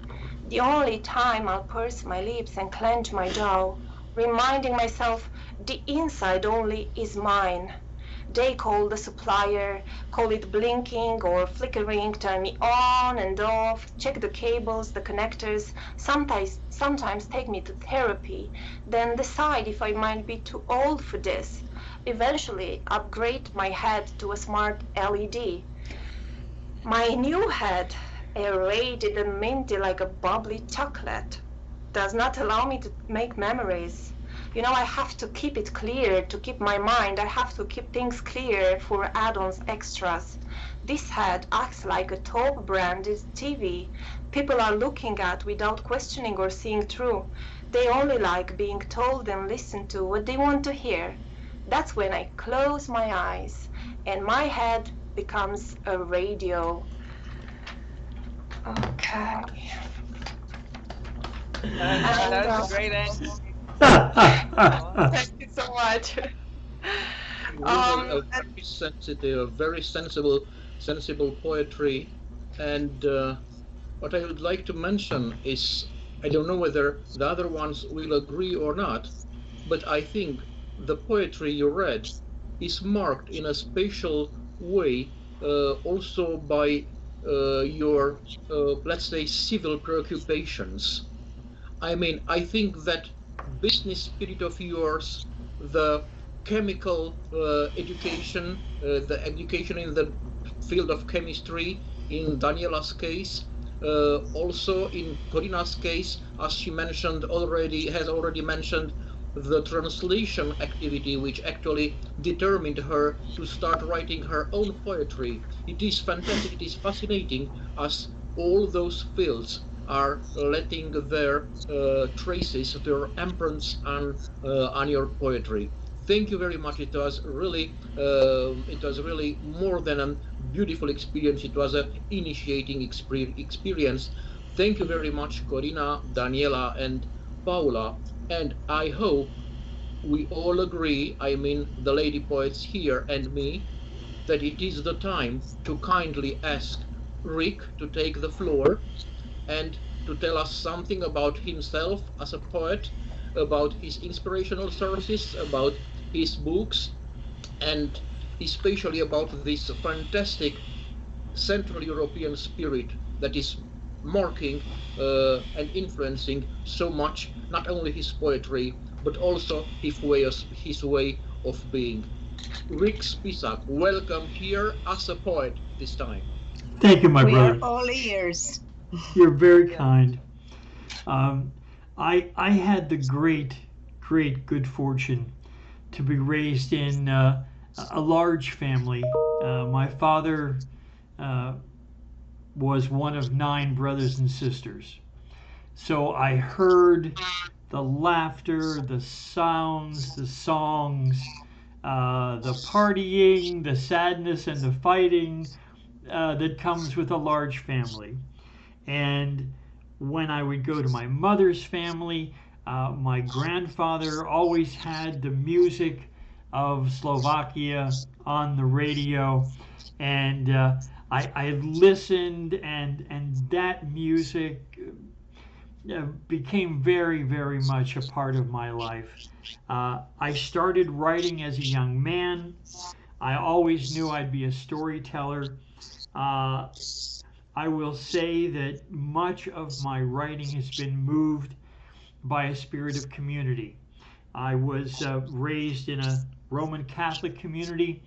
The only time I'll purse my lips and clench my jaw, reminding myself the inside only is mine. They call the supplier, call it blinking or flickering, turn me on and off, check the cables, the connectors, sometimes take me to therapy, then decide if I might be too old for this. Eventually upgrade my head to a smart LED. My new head, aerated and minty like a bubbly chocolate, does not allow me to make memories. You know, I have to keep it clear to keep my mind. I have to keep things clear for add-ons, extras. This head acts like a top branded TV. People are looking at without questioning or seeing through. They only like being told and listened to what they want to hear. That's when I close my eyes and my head becomes a radio. Okay. That's a great answer. Thank you so much. Very sensitive, very sensible poetry. And what I would like to mention is, I don't know whether the other ones will agree or not, but I think the poetry you read is marked in a special way also by your, let's say, civil preoccupations. I mean, I think that business spirit of yours, the chemical education, the education in the field of chemistry, in Daniela's case, also in Corina's case, as she mentioned already, has already mentioned, the translation activity, which actually determined her to start writing her own poetry. It is fantastic, it is fascinating, as all those fields are letting their traces, their imprints on your poetry. Thank you very much. It was really more than a beautiful experience. It was an initiating experience. Thank you very much, Corina, Daniela, and Paula. And I hope we all agree, I mean the lady poets here and me, that it is the time to kindly ask Rick to take the floor and to tell us something about himself as a poet, about his inspirational sources, about his books, and especially about this fantastic Central European spirit that is marking and influencing so much, not only his poetry, but also his way of being. Rick Spisak, welcome here as a poet this time. Thank you, my brother. We are all ears. You're very kind. I had the great good fortune to be raised in a large family. My father was one of 9 brothers and sisters. So I heard the laughter, the sounds, the songs, the partying, the sadness and the fighting that comes with a large family. And when I would go to my mother's family, my grandfather always had the music of Slovakia on the radio, and I listened, and that music became very, very much a part of my life. I started writing as a young man. I always knew I'd be a storyteller. I will say that much of my writing has been moved by a spirit of community. I was raised in a Roman Catholic community,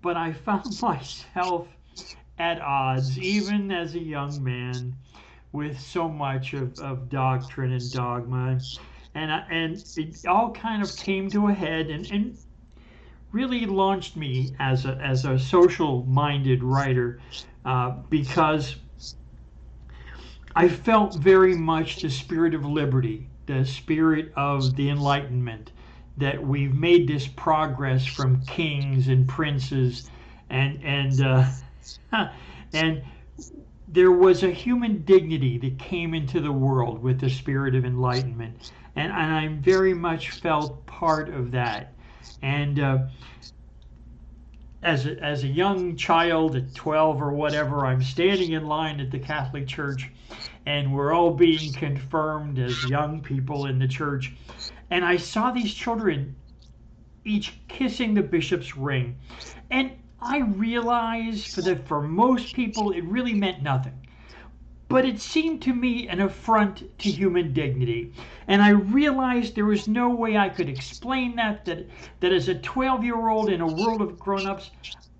but I found myself at odds, even as a young man, with so much of doctrine and dogma. And it all kind of came to a head and really launched me as a social-minded writer, because I felt very much the spirit of liberty, the spirit of the Enlightenment, that we've made this progress from kings and princes and and there was a human dignity that came into the world with the spirit of enlightenment, and I very much felt part of that. And as a young child at 12 or whatever, I'm standing in line at the Catholic Church, and we're all being confirmed as young people in the church, and I saw these children each kissing the bishop's ring, and I realized for most people it really meant nothing. But it seemed to me an affront to human dignity. And I realized there was no way I could explain that as a 12-year-old in a world of grown-ups,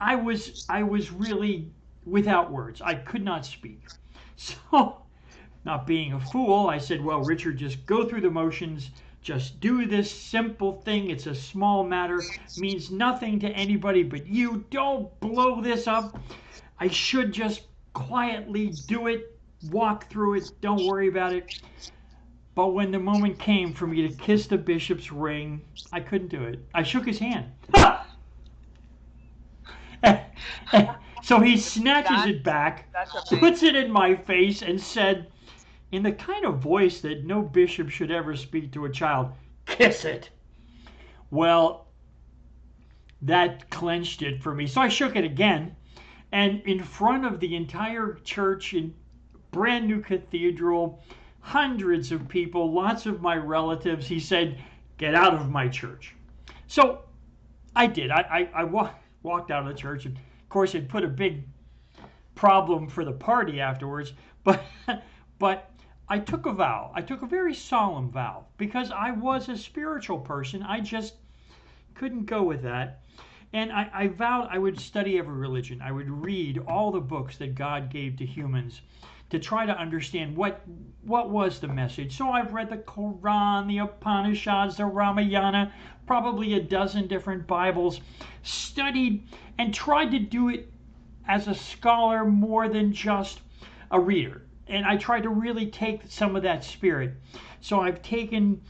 I was really without words. I could not speak. So, not being a fool, I said, well, Richard, just go through the motions. Just do this simple thing. It's a small matter. Means nothing to anybody but you. Don't blow this up. I should just quietly do it. Walk through it. Don't worry about it. But when the moment came for me to kiss the bishop's ring, I couldn't do it. I shook his hand. So he snatches it back, puts it in my face, and said, in the kind of voice that no bishop should ever speak to a child, kiss it. Well, that clenched it for me. So I shook it again, and in front of the entire church, in brand new cathedral, hundreds of people, lots of my relatives, he said, get out of my church. So I did. I walked out of the church, and of course it put a big problem for the party afterwards, but I took a vow. I took a very solemn vow because I was a spiritual person. I just couldn't go with that. And I vowed I would study every religion. I would read all the books that God gave to humans to try to understand what was the message. So I've read the Quran, the Upanishads, the Ramayana, probably a dozen different Bibles, studied and tried to do it as a scholar more than just a reader. And I tried to really take some of that spirit. So I've taken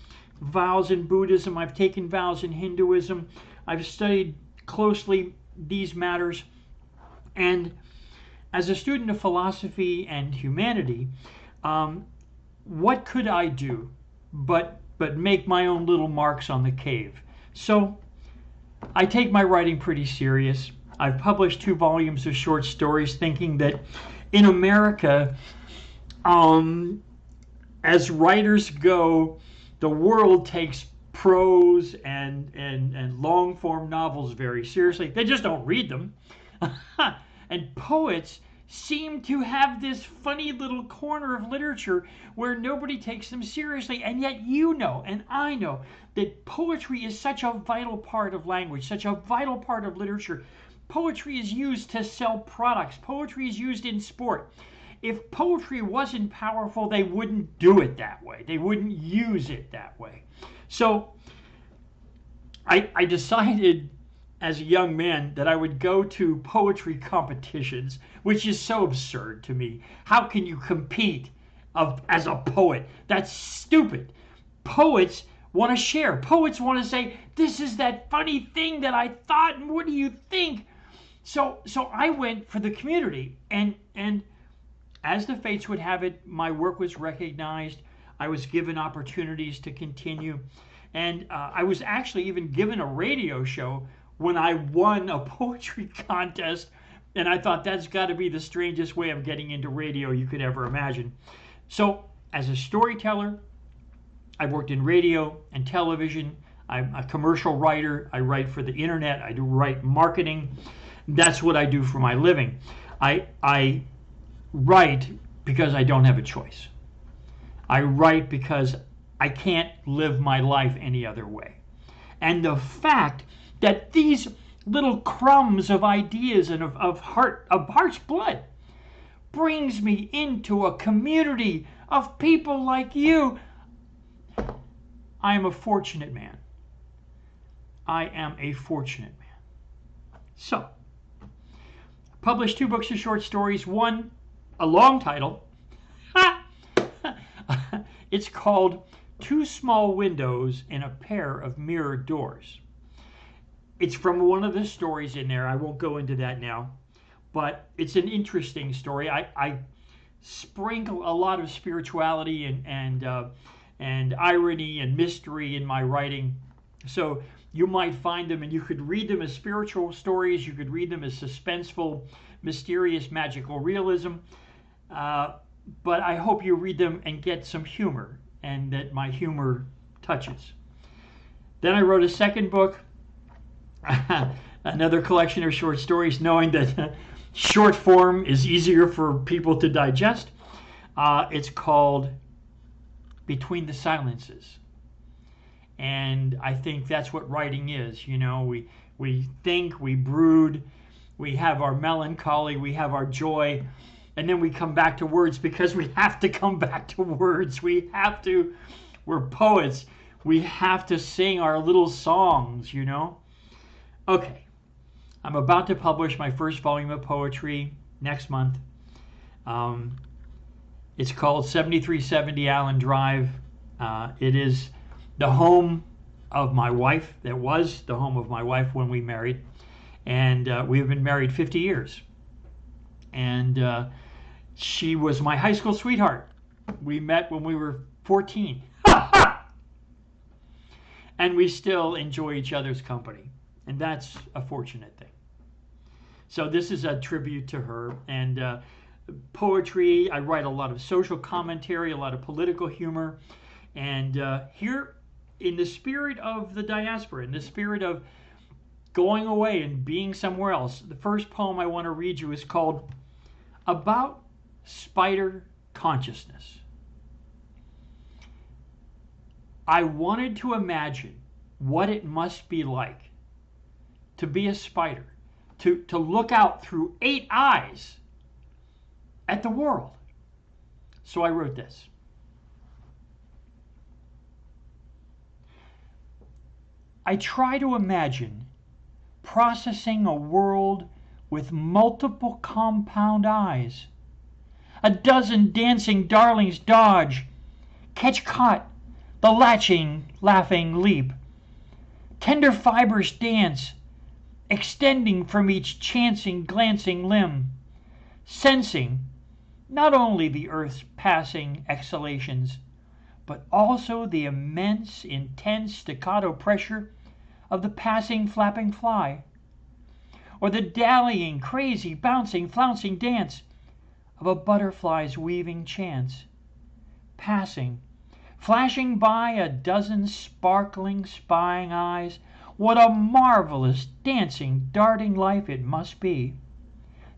vows in Buddhism, I've taken vows in Hinduism, I've studied closely these matters, and as a student of philosophy and humanity, what could I do but make my own little marks on the cave? So I take my writing pretty serious. I've published 2 volumes of short stories, thinking that in America, as writers go, the world takes prose and long form novels very seriously. They just don't read them. And poets seem to have this funny little corner of literature where nobody takes them seriously. And yet you know, and I know, that poetry is such a vital part of language, such a vital part of literature. Poetry is used to sell products. Poetry is used in sport. If poetry wasn't powerful, they wouldn't do it that way. They wouldn't use it that way. So I decided as a young man that I would go to poetry competitions, which is so absurd to me. How can you compete as a poet? That's stupid. Poets want to share. Poets want to say, this is that funny thing that I thought, and what do you think? So I went for the community, and as the fates would have it, my work was recognized. I was given opportunities to continue, and I was actually even given a radio show when I won a poetry contest, and I thought that's got to be the strangest way of getting into radio you could ever imagine. So as a storyteller, I've worked in radio and television. I'm a commercial writer. I write for the internet. I do write marketing. That's what I do for my living. I write because I don't have a choice. I write because I can't live my life any other way. And the fact that these little crumbs of ideas and of heart's blood brings me into a community of people like you, I am a fortunate man. I am a fortunate man. So, published 2 books of short stories, one a long title. It's called 2 Small Windows in a Pair of Mirror Doors. It's from one of the stories in there. I won't go into that now, but it's an interesting story. I sprinkle a lot of spirituality and irony and mystery in my writing. So you might find them, and you could read them as spiritual stories. You could read them as suspenseful, mysterious, magical realism. But I hope you read them and get some humor, and that my humor touches. Then I wrote a second book, another collection of short stories, knowing that short form is easier for people to digest. It's called Between the Silences. And I think that's what writing is. You know, we think, we brood, we have our melancholy, we have our joy, and then we come back to words because we have to come back to words. We're poets. We have to sing our little songs, you know. Okay, I'm about to publish my first volume of poetry next month. It's called 7370 Allen Drive. It is the home of my wife. That was the home of my wife when we married. And we've been married 50 years. And she was my high school sweetheart. We met when we were 14. And we still enjoy each other's company. And that's a fortunate thing. So this is a tribute to her. And poetry, I write a lot of social commentary, a lot of political humor. And here, in the spirit of the diaspora, in the spirit of going away and being somewhere else, the first poem I want to read you is called About Spider Consciousness. I wanted to imagine what it must be like to be a spider, to look out through 8 eyes at the world. So I wrote this. I try to imagine processing a world with multiple compound eyes. A dozen dancing darlings dodge, catch caught, the latching, laughing leap. Tender fibers dance, extending from each chancing, glancing limb, sensing not only the earth's passing exhalations, but also the immense, intense staccato pressure of the passing, flapping fly, or the dallying, crazy, bouncing, flouncing dance of a butterfly's weaving chance, passing, flashing by a dozen sparkling, spying eyes. What a marvelous, dancing, darting life it must be.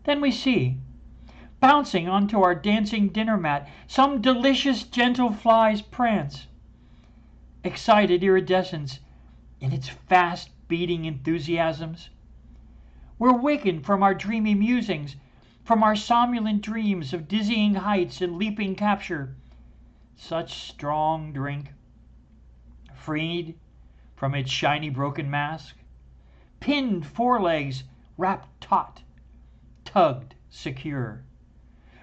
Then we see, bouncing onto our dancing dinner mat, some delicious, gentle fly's prance, excited iridescence in its fast-beating enthusiasms. We're wakened from our dreamy musings, from our somnolent dreams of dizzying heights and leaping capture. Such strong drink, freed from its shiny broken mask, pinned forelegs wrapped taut, tugged secure.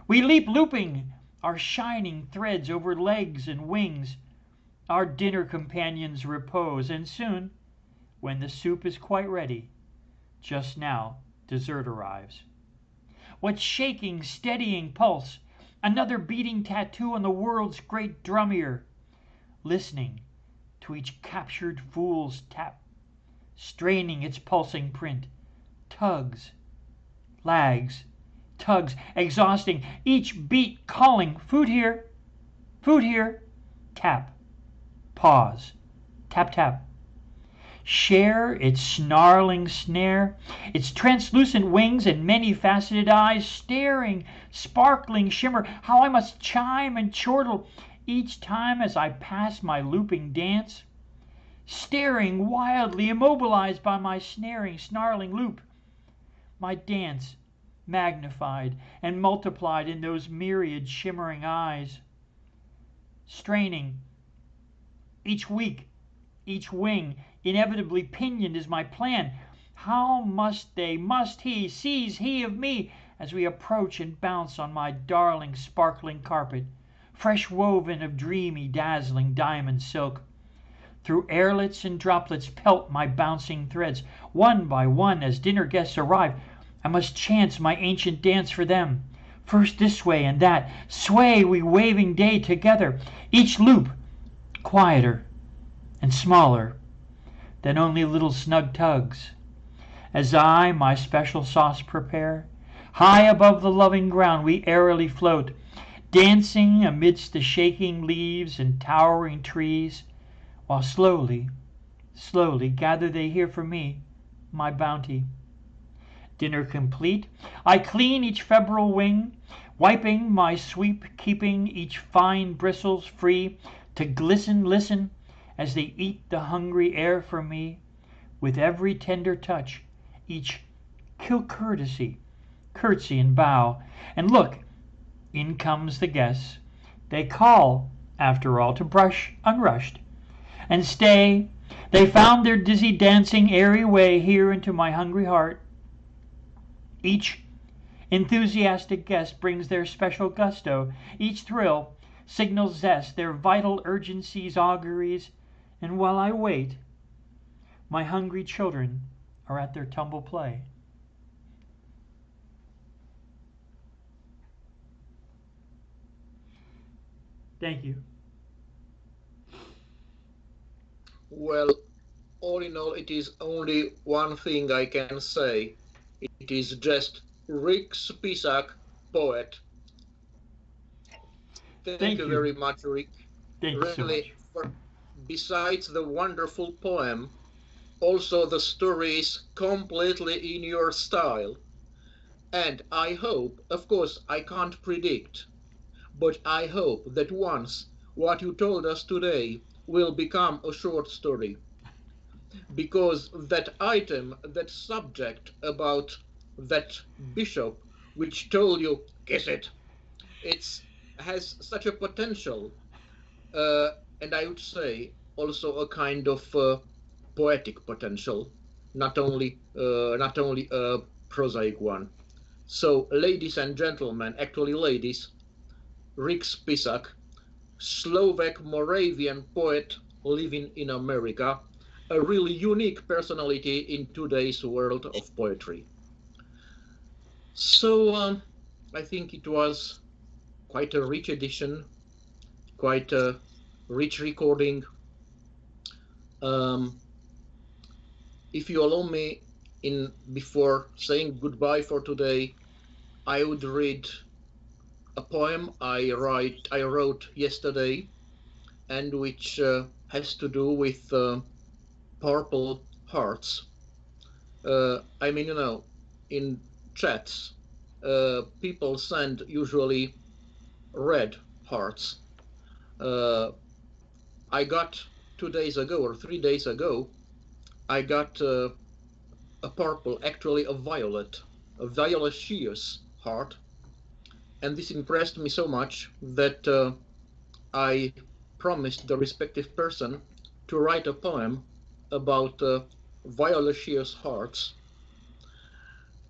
We leap looping our shining threads over legs and wings. Our dinner companions repose, and soon, when the soup is quite ready, just now dessert arrives. What shaking, steadying pulse, another beating tattoo on the world's great drum ear, listening to each captured fool's tap, straining its pulsing print, tugs, lags, tugs, exhausting, each beat calling, food here, tap, pause, tap, tap. Share its snarling snare, its translucent wings and many-faceted eyes, staring, sparkling shimmer, how I must chime and chortle each time as I pass my looping dance, staring wildly, immobilized by my snaring, snarling loop. My dance magnified and multiplied in those myriad shimmering eyes, straining each week, each wing, inevitably pinioned is my plan. How must he, seize he of me, as we approach and bounce on my darling sparkling carpet, fresh woven of dreamy, dazzling diamond silk. Through airlets and droplets pelt my bouncing threads. One by one, as dinner guests arrive, I must chance my ancient dance for them. First this way and that, sway we waving day together, each loop quieter and smaller than only little snug tugs. As I my special sauce prepare, high above the loving ground we airily float, dancing amidst the shaking leaves and towering trees, while slowly, slowly gather they here for me my bounty. Dinner complete, I clean each febrile wing, wiping my sweep, keeping each fine bristles free to glisten, listen, as they eat the hungry air for me, with every tender touch, each courtesy and bow. And look, in comes the guests. They call, after all, to brush unrushed, and stay. They found their dizzy dancing airy way here into my hungry heart. Each enthusiastic guest brings their special gusto. Each thrill signals zest, their vital urgencies auguries. And while I wait, my hungry children are at their tumble play. Thank you. Well, all in all, it is only one thing I can say. It is just Rick Spisak, poet. Thank you very much, Rick. Thank you so much. Besides the wonderful poem, also the story is completely in your style. And I hope, of course, I can't predict, but I hope that once what you told us today will become a short story. Because that item, that subject about that bishop which told you, kiss it, it has such a potential, and I would say also a kind of poetic potential, not only a prosaic one. So, ladies and gentlemen, actually ladies, Rick Spisak, Slovak Moravian poet living in America, a really unique personality in today's world of poetry. So I think it was quite a rich edition, quite a rich recording. If you allow me, before saying goodbye for today, I would read a poem I wrote yesterday, and which has to do with purple hearts. I mean, in chats, people send usually red hearts. I got 2 days ago or 3 days ago, I got a purple, actually a violaceous heart. And this impressed me so much that I promised the respective person to write a poem about violaceous hearts.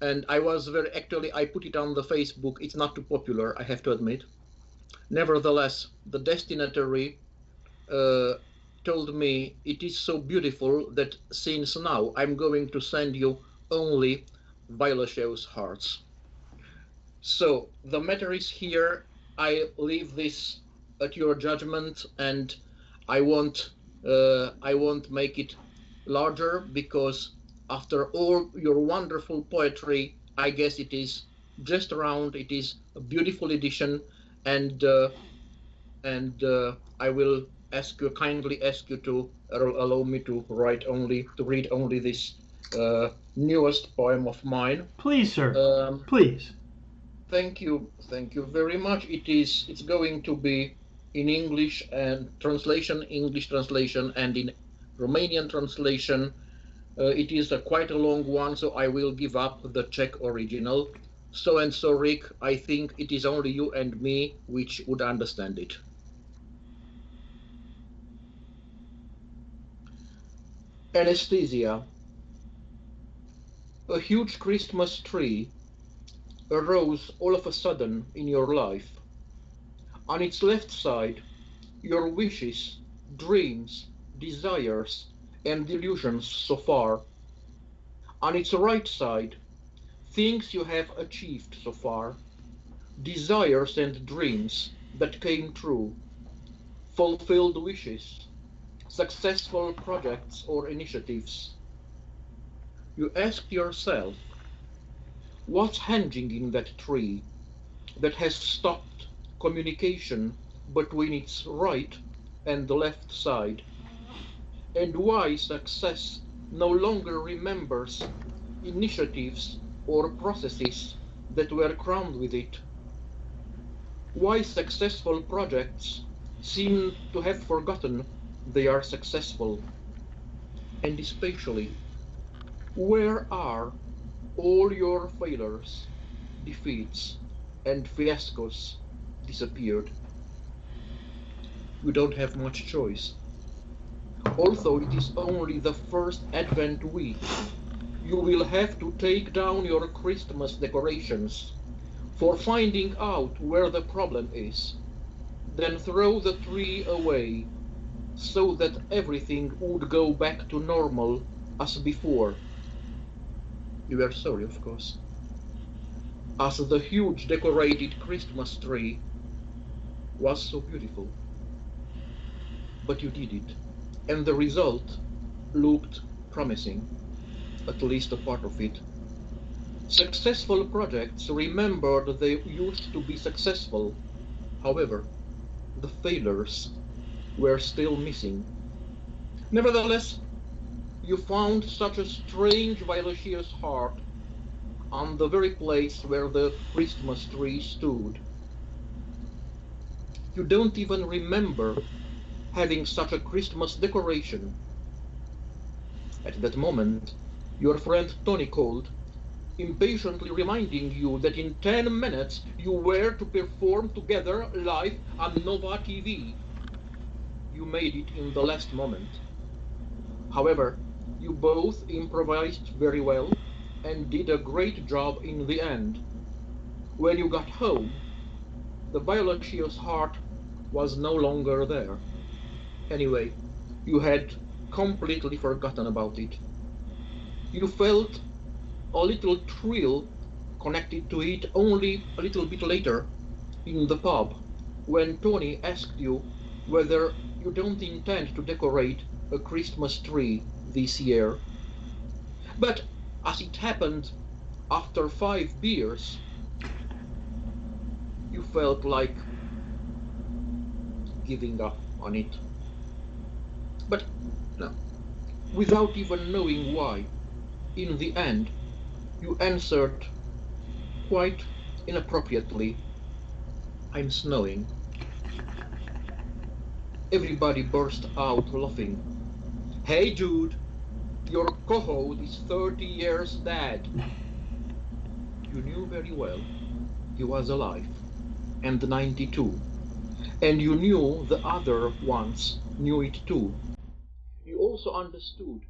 And I put it on the Facebook. It's not too popular, I have to admit. Nevertheless, the destinatory told me it is so beautiful that since now I'm going to send you only violaceous hearts. So the matter is here. I leave this at your judgment, and I won't make it larger, because after all your wonderful poetry, I guess it is just around. It is a beautiful edition, and I will kindly ask you to allow me to read only this newest poem of mine. Please, sir. Please. Thank you very much. It's going to be in English translation, and in Romanian translation. It is quite a long one, so I will give up the Czech original. So, Rick, I think it is only you and me which would understand it. Anesthesia. A huge Christmas tree arose all of a sudden in your life. On its left side, your wishes, dreams, desires, and delusions so far. On its right side, things you have achieved so far, desires and dreams that came true, fulfilled wishes, successful projects or initiatives. You asked yourself, what's hanging in that tree that has stopped communication between its right and the left side? And why success no longer remembers initiatives or processes that were crowned with it? Why successful projects seem to have forgotten they are successful? And especially, where are all your failures, defeats, and fiascos disappeared? You don't have much choice. Although it is only the first Advent week, you will have to take down your Christmas decorations for finding out where the problem is, then throw the tree away so that everything would go back to normal as before. You are sorry, of course, as the huge decorated Christmas tree was so beautiful. But you did it, and the result looked promising, at least a part of it. Successful projects remembered they used to be successful. However, the failures were still missing. Nevertheless, you found such a strange violaceous heart on the very place where the Christmas tree stood. You don't even remember having such a Christmas decoration. At that moment, your friend Tony called, impatiently reminding you that in 10 minutes you were to perform together live on Nova TV. You made it in the last moment. However, you both improvised very well and did a great job in the end. When you got home, the violaceous heart was no longer there. Anyway, you had completely forgotten about it. You felt a little thrill connected to it only a little bit later in the pub when Tony asked you whether you don't intend to decorate a Christmas tree this year. But as it happened, after 5 beers, you felt like giving up on it. But no, without even knowing why, in the end, you answered quite inappropriately, "I'm snowing." Everybody burst out laughing. "Hey dude, your co-host is 30 years dead." You knew very well he was alive, and 92, and you knew the other ones knew it too. You also understood